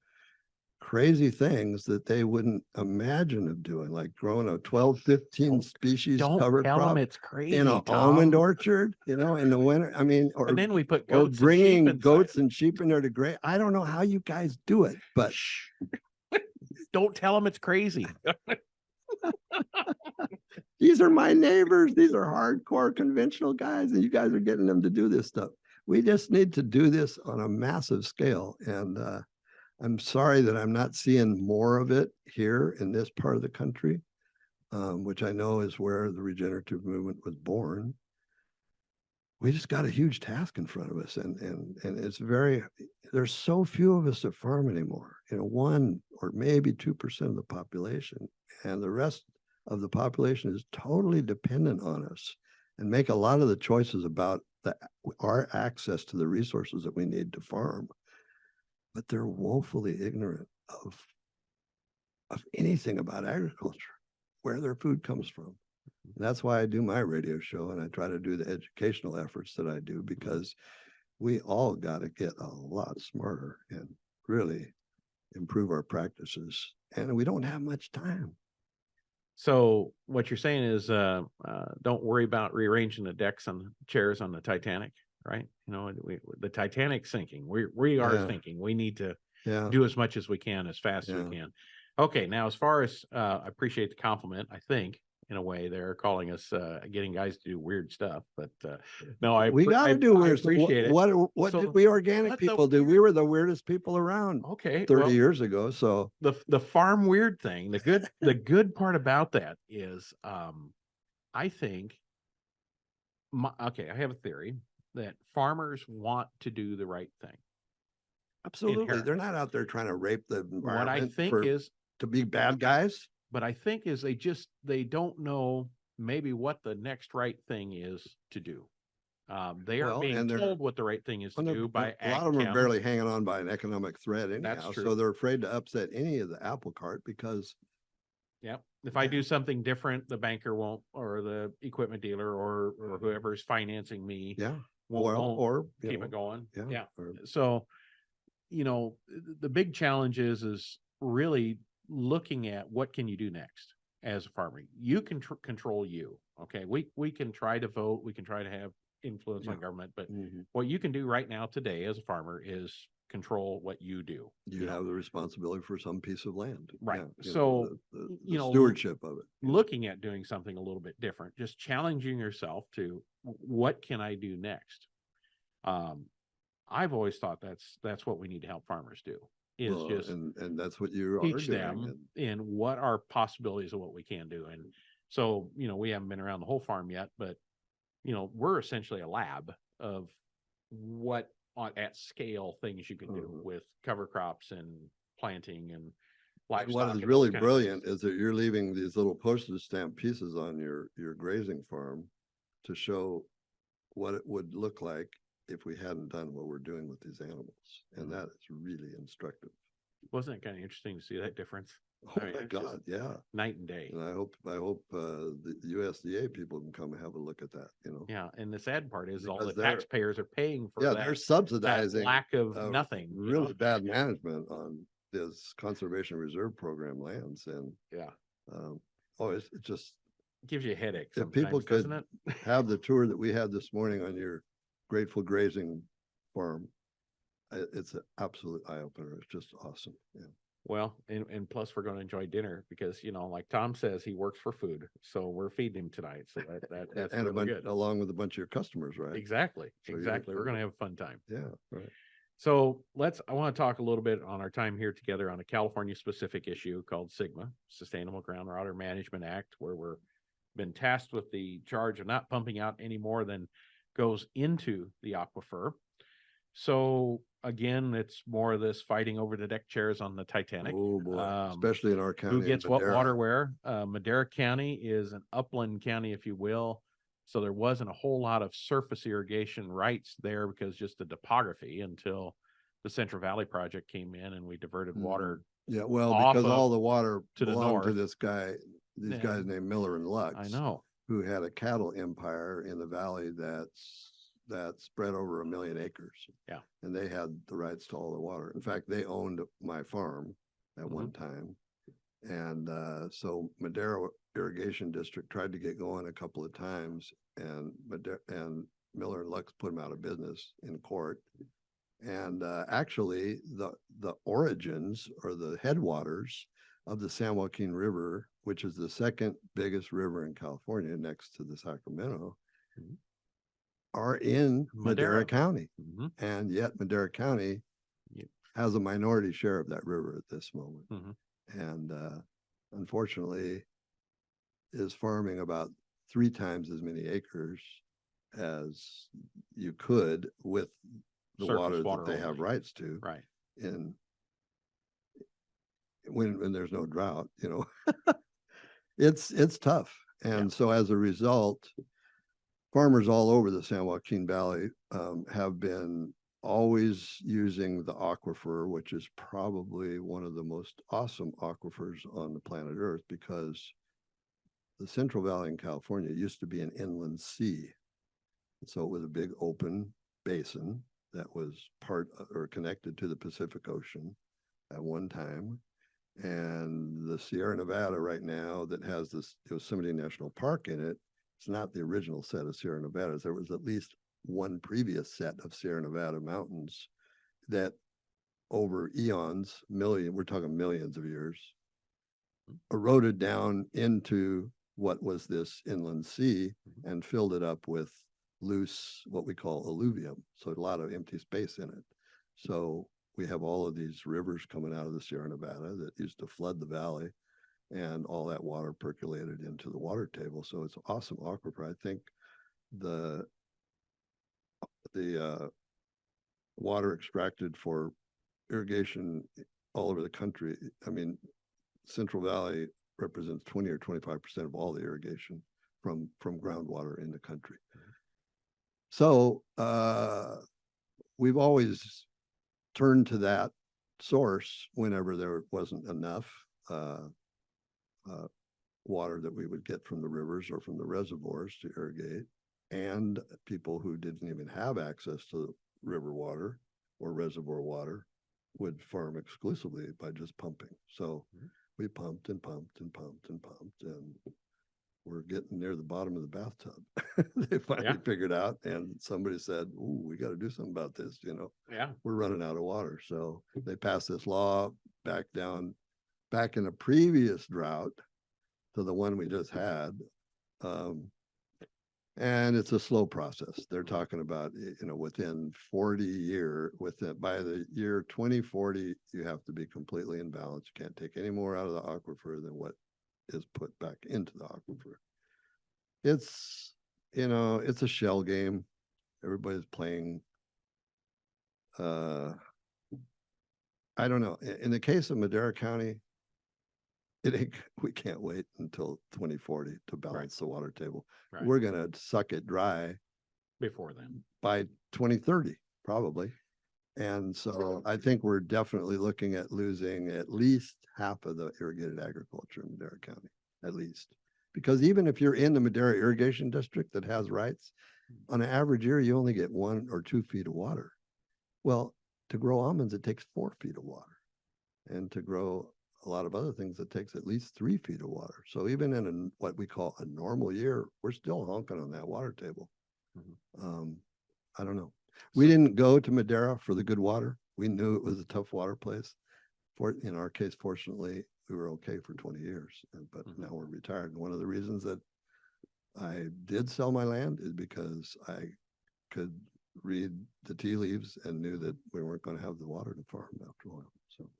crazy things that they wouldn't imagine of doing, like growing a 12, 15 species cover tell crop them it's crazy, in an almond orchard, in the winter. I mean, and then we put or goats bringing and sheep goats and sheep in there to graze. I don't know how you guys do it, but don't tell them it's crazy. these are my neighbors. These are hardcore conventional guys, and you guys are getting them to do this stuff. We just need to do this on a massive scale. And I'm sorry that I'm not seeing more of it here in this part of the country, which I know is where the regenerative movement was born. We just got a huge task in front of us, and there's so few of us that farm anymore. 1 or maybe 2% of the population, and the rest of the population is totally dependent on us and make a lot of the choices about our access to the resources that we need to farm. But they're woefully ignorant of anything about agriculture, where their food comes from. And that's why I do my radio show, and I try to do the educational efforts that I do, because we all got to get a lot smarter and really improve our practices. And we don't have much time. So what you're saying is, don't worry about rearranging the decks on the chairs on the Titanic, right? The Titanic's sinking. We are sinking. We need to do as much as we can, as fast as we can. Okay, now as far as I appreciate the compliment, I think in a way they're calling us getting guys to do weird stuff, but no, we got to do weird stuff. Appreciate it. What did we organic people do? We were the weirdest people around. Okay, 30 years ago. So the farm weird thing, the good part about that is, I think, I have a theory that farmers want to do the right thing. Absolutely, Inherent. they're not out there trying to rape the environment. What I think is to be bad guys. But I think is they don't know maybe what the next right thing is to do. They are being told what the right thing is to do by a lot of them are barely hanging on by an economic thread anyhow. That's true. So they're afraid to upset any of the apple cart because if I do something different, the banker won't, or the equipment dealer, or whoever's financing me won't keep it going. So the big challenge is really looking at what can you do next as a farmer. You can control you. Okay, we can try to vote, we can try to have influence on government, but what you can do right now today as a farmer is control what you do. You have the responsibility for some piece of land, right? So the stewardship of it. Looking at doing something a little bit different, just challenging yourself to what can I do next. I've always thought that's what we need to help farmers do. And that's what you teach them in what are possibilities of what we can do. And so, we haven't been around the whole farm yet, but we're essentially a lab of what at scale things you can do with cover crops and planting and livestock. What is really brilliant is that you're leaving these little postage stamp pieces on your grazing farm to show what it would look like if we hadn't done what we're doing with these animals. And that is really instructive. Wasn't it kind of interesting to see that difference? Oh my God, yeah. Night and day. And I hope the USDA people can come and have a look at that, Yeah, and the sad part is all the taxpayers are paying for they're subsidizing that lack of nothing. Really bad management on this conservation reserve program lands. And It's just, Gives you a headache if people sometimes, could doesn't it? have the tour that we had this morning on your Grateful Grazing farm, it's an absolute eye opener. It's just awesome. Yeah. Well, and plus we're going to enjoy dinner because, you know, like Tom says, he works for food. So we're feeding him tonight. So that's And really good. along with a bunch of your customers, right? Exactly. So you're- Exactly. We're going to have a fun time. Yeah, right. So I want to talk a little bit on our time here together on a California specific issue called SGMA, Sustainable Groundwater Management Act, where we're been tasked with the charge of not pumping out any more than goes into the aquifer. So again, it's more of this fighting over the deck chairs on the Titanic. Oh boy, especially in our county. Who in gets what Madera. water where? Madera County is an upland county, if you will. So there wasn't a whole lot of surface irrigation rights there because just the topography until the Central Valley project came in and we diverted water. Yeah, well, off because of- all the water to the belonged to north. this guy, these Yeah. guys named Miller and Lux. I know. Who had a cattle empire in the valley that spread over 1 million acres. Yeah. And they had the rights to all the water. In fact, they owned my farm at Mhm. one time. And so Madera Irrigation District tried to get going a couple of times, and Miller and Lux put them out of business in court. And actually, the origins or the headwaters of the San Joaquin River, which is the second biggest river in California next to the Sacramento, Mhm. are in Madera Madera. County. Mhm. And yet Madera County Yeah. has a minority share of that river at this moment. Mhm. And unfortunately is farming about 3 times as many acres as you could with the Surface water that they have only. rights to Right. in when there's no drought, you know. It's tough. And Yeah. so as a result, farmers all over the San Joaquin Valley have been always using the aquifer, which is probably one of the most awesome aquifers on the planet Earth, because the Central Valley in California used to be an inland sea. So it was a big open basin that was part or connected to the Pacific Ocean at one time. And the Sierra Nevada right now that has this Yosemite National Park in it, it's not the original set of Sierra Nevadas. There was at least one previous set of Sierra Nevada mountains that over eons, we're talking millions of years, eroded down into what was this inland sea and filled it up with loose, what we call alluvium. So a lot of empty space in it. So we have all of these rivers coming out of the Sierra Nevada that used to flood the valley, and all that water percolated into the water table. So it's awesome aquifer. I think the water extracted for irrigation all over the country, I mean, Central Valley represents 20 or 25% of all the irrigation from groundwater in the country. So we've always turned to that source whenever there wasn't enough water that we would get from the rivers or from the reservoirs to irrigate, and people who didn't even have access to river water or reservoir water would farm exclusively by just pumping. So we pumped and pumped and pumped and pumped, and we're getting near the bottom of the bathtub. They finally figured out, and somebody said, "Ooh, we got to do something about this, you know. Yeah. We're running out of water." So they passed this law back in a previous drought to the one we just had. And it's a slow process. They're talking about, you know, within 40 years, by the year 2040, you have to be completely in balance. You can't take any more out of the aquifer than what is put back into the aquifer. It's, you know, it's a shell game. Everybody's playing. I don't know. In the case of Madera County, we can't wait until 2040 to balance the water table. Right. We're going to suck it dry Before then. by 2030, probably. And so I think we're definitely looking at losing at least half of the irrigated agriculture in Madera County, at least. Because even if you're in the Madera Irrigation District that has rights, on an average year, you only get 1 or 2 feet of water. Well, to grow almonds, it takes 4 feet of water. And to grow a lot of other things that takes at least 3 feet of water. So even in what we call a normal year, we're still honking on that water table. I don't know. We didn't go to Madera for the good water. We knew it was a tough water place. In our case, fortunately, we were okay for 20 years, but now we're retired. And one of the reasons that I did sell my land is because I could read the tea leaves and knew that we weren't going to have the water to farm after a while.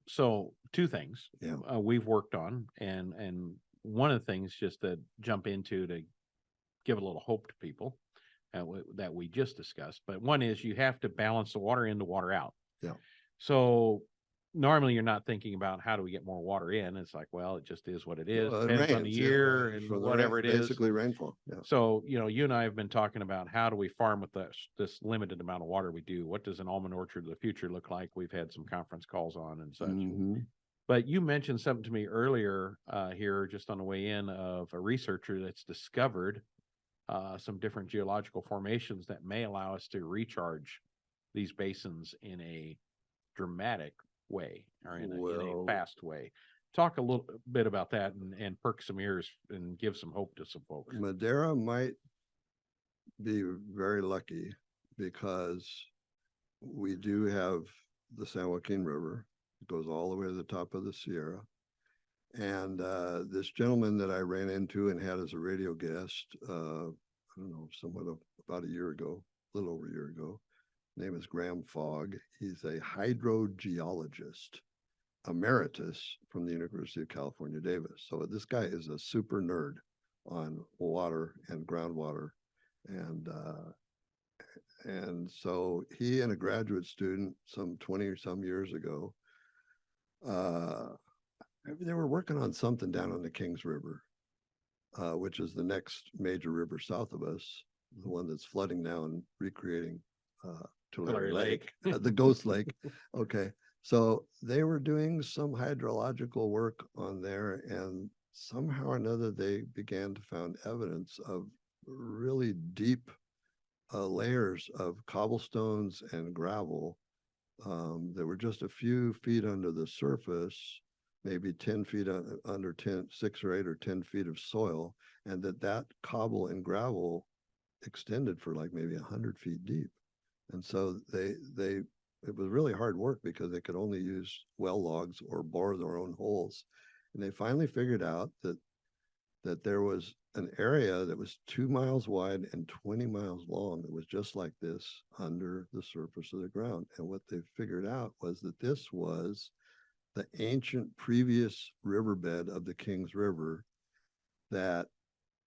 So two things Yeah. we've worked on, and one of the things just to jump into to give a little hope to people that we just discussed. But one is you have to balance the water in to water out. Yeah. So normally you're not thinking about how do we get more water in. It's like, well, it just is what it is. Well, it Depends on the rains, year yeah, and for the whatever it is. Basically rainfall. Yeah. So, you know, you and I have been talking about how do we farm with this limited amount of water we do? What does an almond orchard of the future look like? We've had some conference calls on and such. But you mentioned something to me earlier here, just on the way in, of a researcher that's discovered some different geological formations that may allow us to recharge these basins in a dramatic way, or in a fast way. Talk a little bit about that and perk some ears and give some hope to some folks. Madera might be very lucky because we do have the San Joaquin River. It goes all the way to the top of the Sierra. And this gentleman that I ran into and had as a radio guest, I don't know, about a year ago, a little over a year ago, name is Graham Fogg. He's a hydrogeologist emeritus from the University of California, Davis. So this guy is a super nerd on water and groundwater. And so he and a graduate student some 20 or some years ago, they were working on something down on the Kings River, which is the next major river south of us, the one that's flooding now and recreating Tulare Lake, the Ghost Lake. Okay. So they were doing some hydrological work on there, and somehow or another they began to find evidence of really deep layers of cobblestones and gravel that were just a few feet under the surface, maybe 10 feet under 6 or 8 or 10 feet of soil, and that cobble and gravel extended for like maybe 100 feet deep. And so it was really hard work because they could only use well logs or bore their own holes. And they finally figured out that there was an area that was 2 miles wide and 20 miles long. It was just like this under the surface of the ground. And what they figured out was that this was the ancient previous riverbed of the Kings River that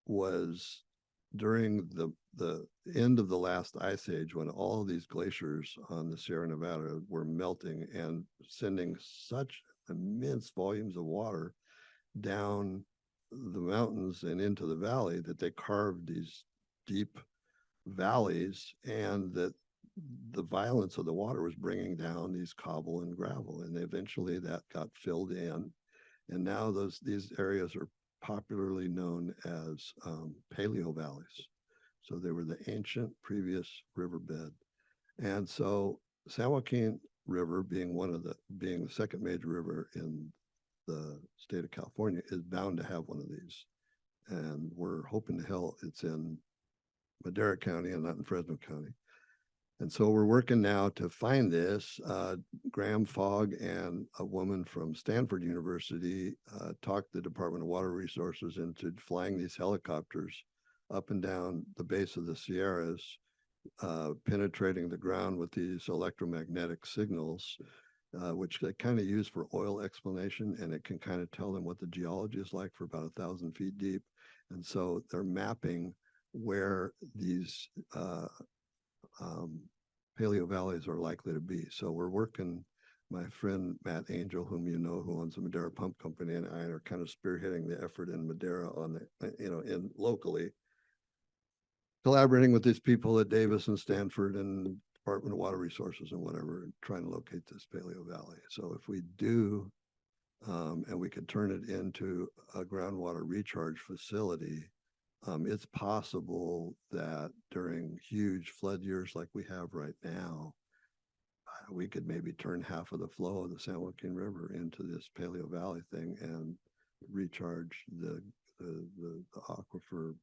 was during the end of the last ice age, when all of these glaciers on the Sierra Nevada were melting and sending such immense volumes of water down the mountains and into the valley that they carved these deep valleys, and that the violence of the water was bringing down these cobble and gravel, and eventually that got filled in, and now these areas are popularly known as paleo valleys. So they were the ancient previous riverbed. And so San Joaquin River, being the second major river in the state of California, is bound to have one of these. And we're hoping to hell it's in Madera County and not in Fresno County. And so we're working now to find this. Graham Fogg and a woman from Stanford University talked the Department of Water Resources into flying these helicopters up and down the base of the Sierras, penetrating the ground with these electromagnetic signals, which they kind of use for oil explanation, and it can kind of tell them what the geology is like for about 1,000 feet deep. And so they're mapping where these paleo valleys are likely to be. So we're working, my friend Matt Angel, whom you know, who owns the Madera Pump Company, and I are kind of spearheading the effort in Madera on in locally, collaborating with these people at Davis and Stanford and Department of Water Resources and whatever, trying to locate this paleo valley. So if we do, and we could turn it into a groundwater recharge facility, it's possible that during huge flood years like we have right now, we could maybe turn half of the flow of the San Joaquin River into this Paleo Valley thing and recharge the aquifer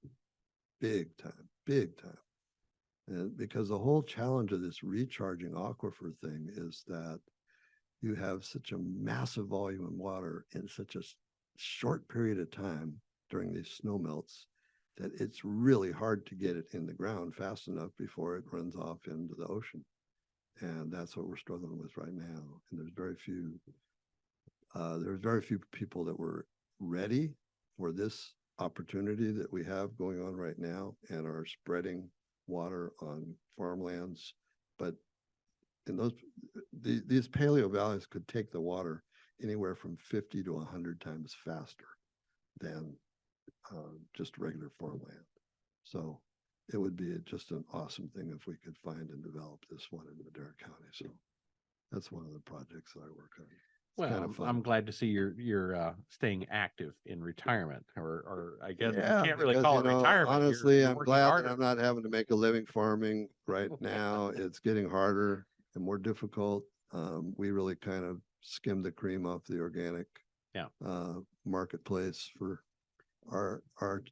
big time. And because the whole challenge of this recharging aquifer thing is that you have such a massive volume of water in such a short period of time during these snow melts that it's really hard to get it in the ground fast enough before it runs off into the ocean. And that's what we're struggling with right now. And there's very few people that were ready for this opportunity that we have going on right now and are spreading water on farmlands. But in these paleo valleys could take the water anywhere from 50 to 100 times faster than just regular farmland. So it would be just an awesome thing if we could find and develop this one in Madera County. So that's one of the projects that I work on. Well, I'm glad to see you're staying active in retirement, or I guess you Yeah, can't really because, call it retirement. honestly, You're I'm working glad that harder. I'm not having to make a living farming right now. It's getting harder and more difficult. We really kind of skimmed the cream off the organic marketplace for our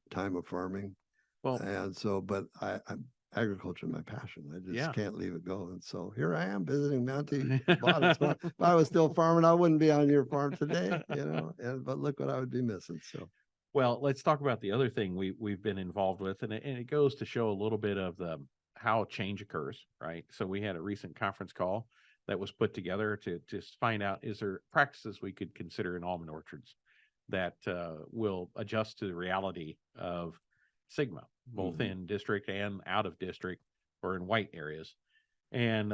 time of farming. Well, And so, but I'm agriculture is my passion. I just Yeah. can't leave it go. And so here I am visiting Monte. If I was still farming, I wouldn't be on your farm today, but look what I would be missing. So Well, let's talk about the other thing we've been involved with, and it goes to show a little bit of how change occurs, right? So we had a recent conference call that was put together to find out, is there practices we could consider in almond orchards that will adjust to the reality of Sigma, both in district and out of district, or in white areas. And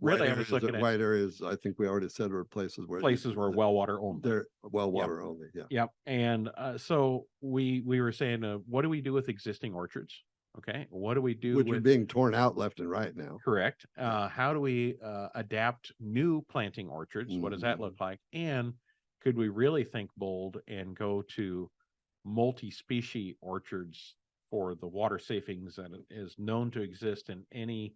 really, I was looking at white areas. I think we already said were places where well water only. They're well water only. Yeah. Yep. And so we were saying, what do we do with existing orchards? Okay. What do we do Which are with being torn out left and right now? Correct. How do we adapt new planting orchards? What does that look like? And could we really think bold and go to multi-species orchards for the water savings that is known to exist in any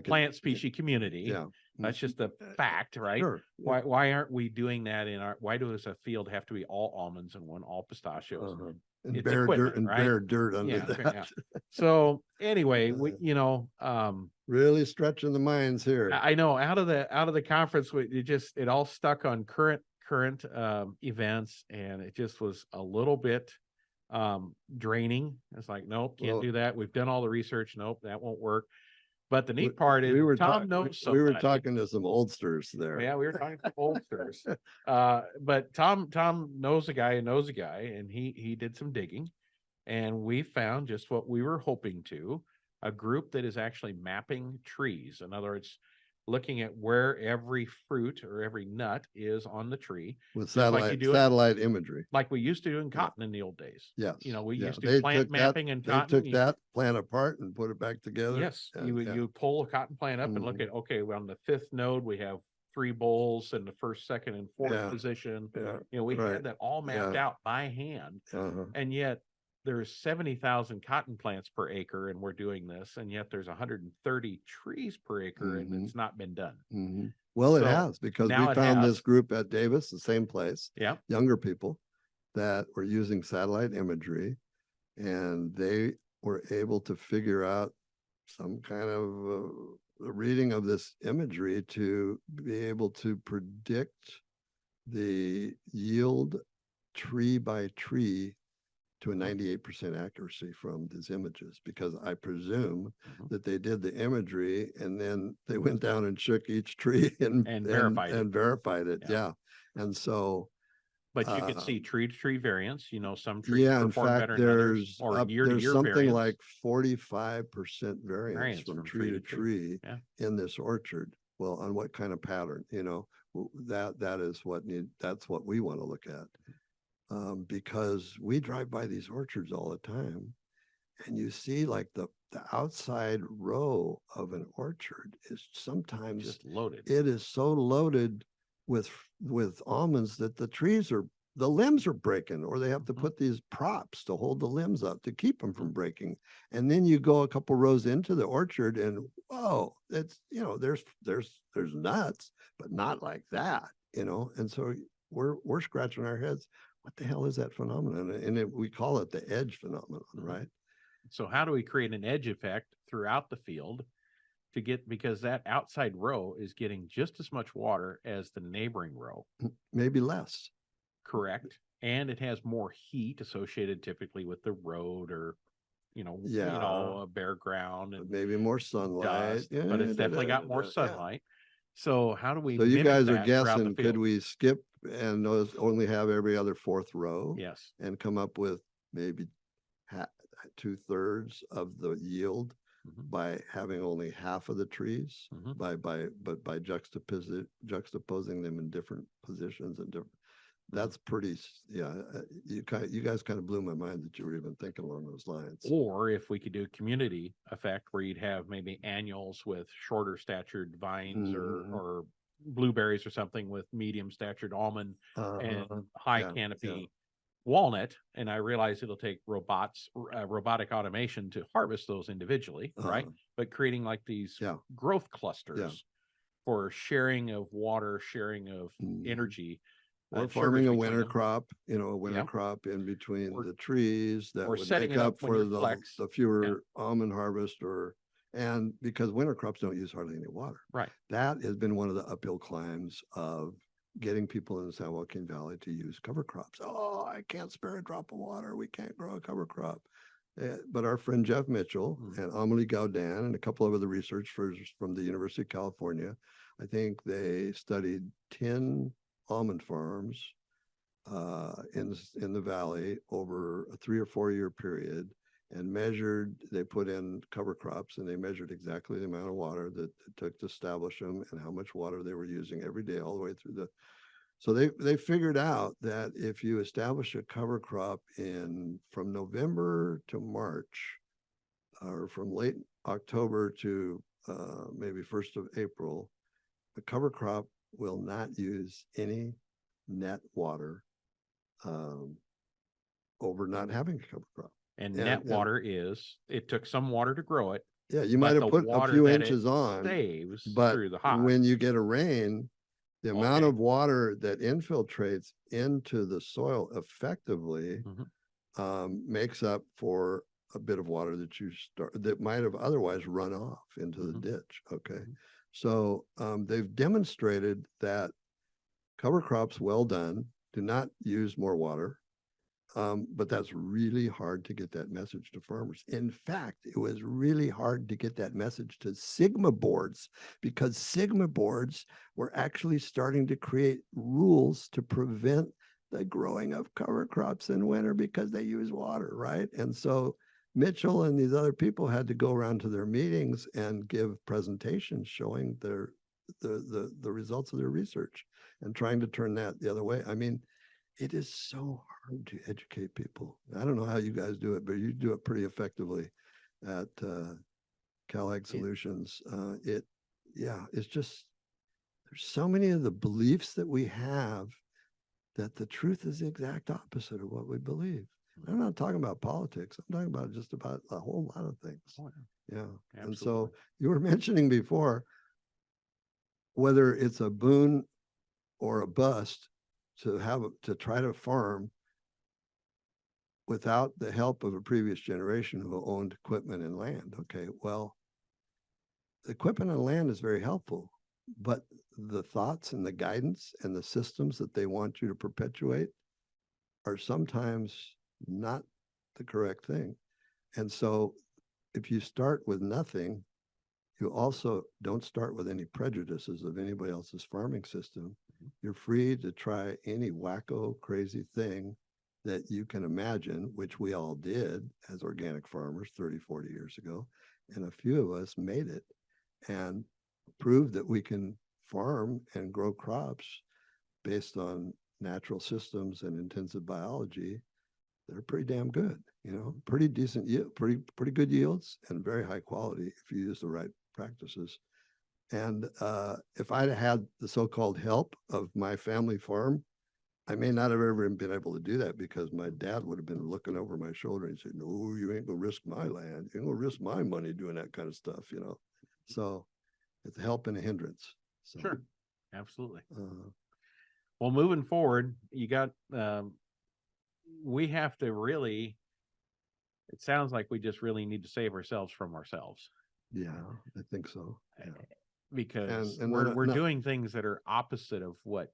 plant species community? Yeah. That's just a fact, right? Sure. Why aren't we doing that why does a field have to be all almonds and one all pistachios? And It's bare equipment, dirt and right? bare dirt under Yeah, that. yeah. So anyway, Really stretching the minds here. I know out of the conference, it all stuck on current events, and it just was a little bit draining. It's like, nope, can't do that. We've done all the research. Nope, that won't work. But the neat part is Tom knows somebody. We were talking to some oldsters there. Yeah, we were talking to oldsters. But Tom knows a guy and he did some digging, and we found just what we were hoping to, a group that is actually mapping trees. In other words, looking at where every fruit or every nut is on the tree with satellite imagery, like we used to do in cotton in the old days. Yes. We used to plant mapping and cotton. They took that plant apart and put it back together. Yes. You pull a cotton plant up and look at, okay, well, on the fifth node, we have 3 bolls in the first, second, and fourth position. We had that all mapped out by hand. And yet there's 70,000 cotton plants per acre, and we're doing this, and yet there's 130 trees per acre, and it's not been done. Well, it has, because we found this group at Davis, the same place, younger people that were using satellite imagery, and they were able to figure out some kind of reading of this imagery to be able to predict the yield tree by tree to a 98% accuracy from these images, because I presume that they did the imagery and then they went down and shook each tree and verified it. Yeah. And so, but you can see tree to tree variance, some trees in perform fact, better than others, or there's something variance. like 45% variance from tree to tree in this orchard. Well, on what kind of pattern, that's what we want to look at. Because we drive by these orchards all the time, and you see like the outside row of an orchard is sometimes just loaded. It is so loaded with almonds that the trees are the limbs are breaking, or they have to Mhm. put these props to hold the limbs up to keep them from breaking. And then you go a couple rows into the orchard and whoa, it's, you know, there's nuts, but not like that, you know? And so we're scratching our heads. What the hell is that phenomenon? And we call it the edge phenomenon, right? So how do we create an edge effect throughout the field to get, because that outside row is getting just as much water as the neighboring row, Maybe less. correct? And it has more heat associated typically with the road, or Yeah. bare ground and Maybe more sunlight. dust, but it's definitely got more Yeah. sunlight. So how do we So you mimic guys are that throughout the guessing, could field? we skip and only have every other fourth row Yes. and come up with maybe 2/3 of the yield Mhm. by having only half of the trees, Mhm. by juxtaposing them in different positions and different. That's pretty, you guys kind of blew my mind that you were even thinking along those lines. Or if we could do community effect where you'd have maybe annuals with shorter statured vines, Mhm. or blueberries or something with medium statured almond and high Yeah, canopy walnut. And I realize it'll take robotic automation to harvest those individually, right? But creating like these Yeah. growth clusters for sharing of water, sharing of energy. Or sugars farming a between winter them. crop, you know, a winter Yeah. crop in between Or- the trees that or would setting make it up up when for you're flex. the fewer almond harvest, and because winter crops don't use hardly any water. Right. That has been one of the uphill climbs of getting people in the San Joaquin Valley to use cover crops. Oh, I can't spare a drop of water. We can't grow a cover crop. But our friend Jeff Mitchell and Amelie Gaudan and a couple of other researchers from the University of California, I think they studied 10 almond farms in the valley over a 3 or 4 year period, and they put in cover crops, and they measured exactly the amount of water that it took to establish them and how much water they were using every day all the way through so they figured out that if you establish a cover crop from November to March, or from late October to maybe 1st of April, the cover crop will not use any net water over not having a cover crop. And net water is, it took some water to grow it. Yeah, you might but have the put a water few that inches it on, saves but through the hot. when you get a rain, the amount of water that infiltrates into the soil effectively makes up for a bit of water that might have otherwise run off into the ditch. Okay. So they've demonstrated that cover crops, well done, do not use more water. But that's really hard to get that message to farmers. In fact, it was really hard to get that message to Sigma boards, because Sigma boards were actually starting to create rules to prevent the growing of cover crops in winter because they use water, right? And so Mitchell and these other people had to go around to their meetings and give presentations showing the results of their research and trying to turn that the other way. I mean, it is so hard to educate people. I don't know how you guys do it, but you do it pretty effectively at CalAg Solutions. It's just, there's so many of the beliefs that we have that the truth is the exact opposite of what we believe. I'm not talking about politics. I'm talking about just about a whole lot of things. Yeah. And so you were mentioning before, whether it's a boon or a bust to try to farm without the help of a previous generation who owned equipment and land. Okay, well, equipment and land is very helpful, but the thoughts and the guidance and the systems that they want you to perpetuate are sometimes not the correct thing. And so if you start with nothing, you also don't start with any prejudices of anybody else's farming system. You're free to try any wacko, crazy thing that you can imagine, which we all did as organic farmers 30, 40 years ago. And a few of us made it and proved that we can farm and grow crops based on natural systems and intensive biology. They're pretty damn good, pretty decent yield, pretty good yields, and very high quality if you use the right practices. And if I'd had the so-called help of my family farm I may not have ever been able to do that because my dad would have been looking over my shoulder and said, no, you ain't gonna risk my land. You ain't gonna risk my money doing that kind of stuff, you know? So it's a help and a hindrance. So, Sure. Absolutely. uh, Well, moving forward, you got, we have to really, it sounds like we just really need to save ourselves from ourselves. yeah, I think so. Yeah. Because And we're not- doing things that are opposite of what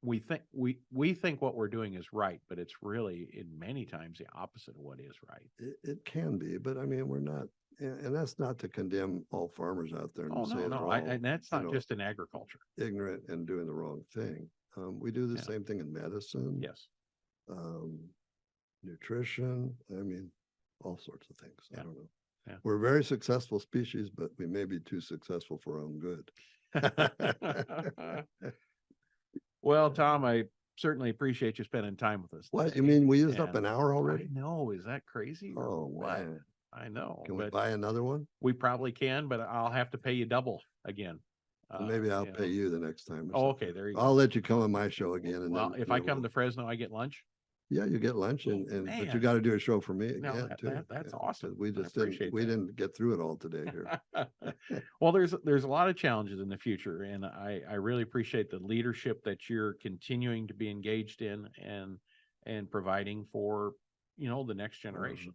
we think. We think what we're doing is right, but it's really in many times the opposite of what is right. It can be, but I mean, we're not, and that's not to condemn all farmers out there and Oh, say no, they're no. all, And that's you not know, just in agriculture. ignorant and doing the wrong thing. We do the Yeah. same thing in medicine, Yes. nutrition. I mean, all sorts of things. I Yeah. don't know. Yeah. We're a very successful species, but we may be too successful for our own good. Well, Tom, I certainly appreciate you spending time with us. What, you today. mean we used up And an hour already? I know. Is that crazy? or Oh, what? man. I know. Can we But buy another one? we probably can, but I'll have to pay you double again. Maybe I'll you pay know. you the next time. or Oh, something. okay. There you I'll go. let you come on my show again. And Well, then, if and I then come we'll- to Fresno, I get lunch. yeah, you get lunch Oh, but you man. got to do a show for me No, again that- too. that's Yeah, awesome. 'cause we I just appreciate that. didn't get through it all today here. Well, there's a lot of challenges in the future, and I really appreciate the leadership that you're continuing to be engaged in and providing for, the next generation.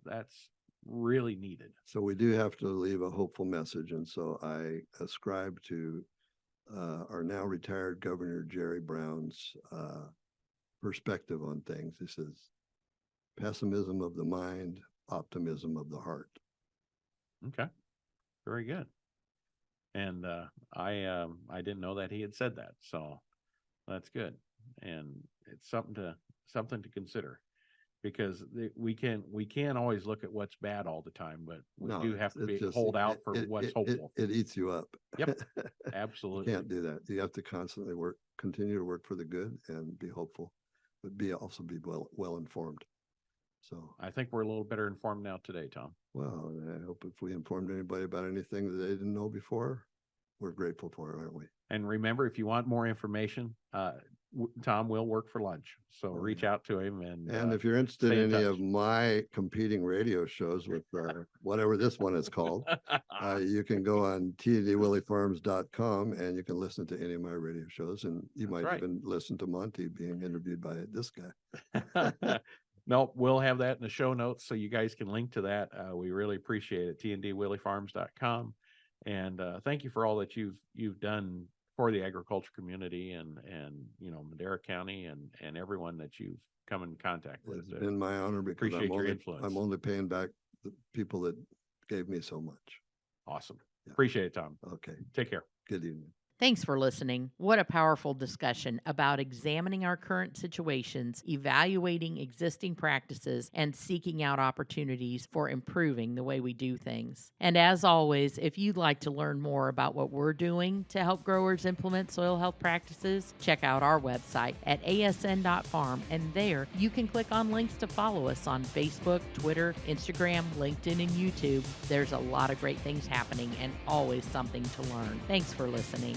That's really needed. So we do have to leave a hopeful message. And so I ascribe to our now retired Governor Jerry Brown's perspective on things. He says, pessimism of the mind, optimism of the heart. Okay, very good. And I didn't know that he had said that, so that's good. And it's something to consider, because we can't always look at what's bad all the time, but we No, do have to it's be just- hold out for it- what's it- hopeful. It eats you up. Yep, You Absolutely. can't do that. You have to constantly continue to work for the good and be hopeful, but also be well informed. So, I think we're a little better informed now today, Tom. well, I hope if we informed anybody about anything that they didn't know before, we're grateful for it, aren't we? And remember, if you want more information, Tom will work for lunch. So Oh, reach yeah. out to him and And if you're interested stay in in any touch. of my competing radio shows with whatever this one is called, you can go on T&DWilleyFarms.com and you can listen to any of my radio shows. And you That's might right. even listen to Monte being interviewed by this guy. Nope, we'll have that in the show notes so you guys can link to that. We really appreciate it. TNDWilleyFarms.com. And thank you for all that you've done for the agriculture community and Madera County and everyone that you've come in contact with. It's been my honor because appreciate your influence. I'm only paying back the people that gave me so much. Awesome. Yeah. Appreciate it, Tom. Okay. Take care. Good evening. Thanks for listening. What a powerful discussion about examining our current situations, evaluating existing practices, and seeking out opportunities for improving the way we do things. And as always, if you'd like to learn more about what we're doing to help growers implement soil health practices, check out our website at asn.farm, and there you can click on links to follow us on Facebook, Twitter, Instagram, LinkedIn, and YouTube. There's a lot of great things happening and always something to learn. Thanks for listening.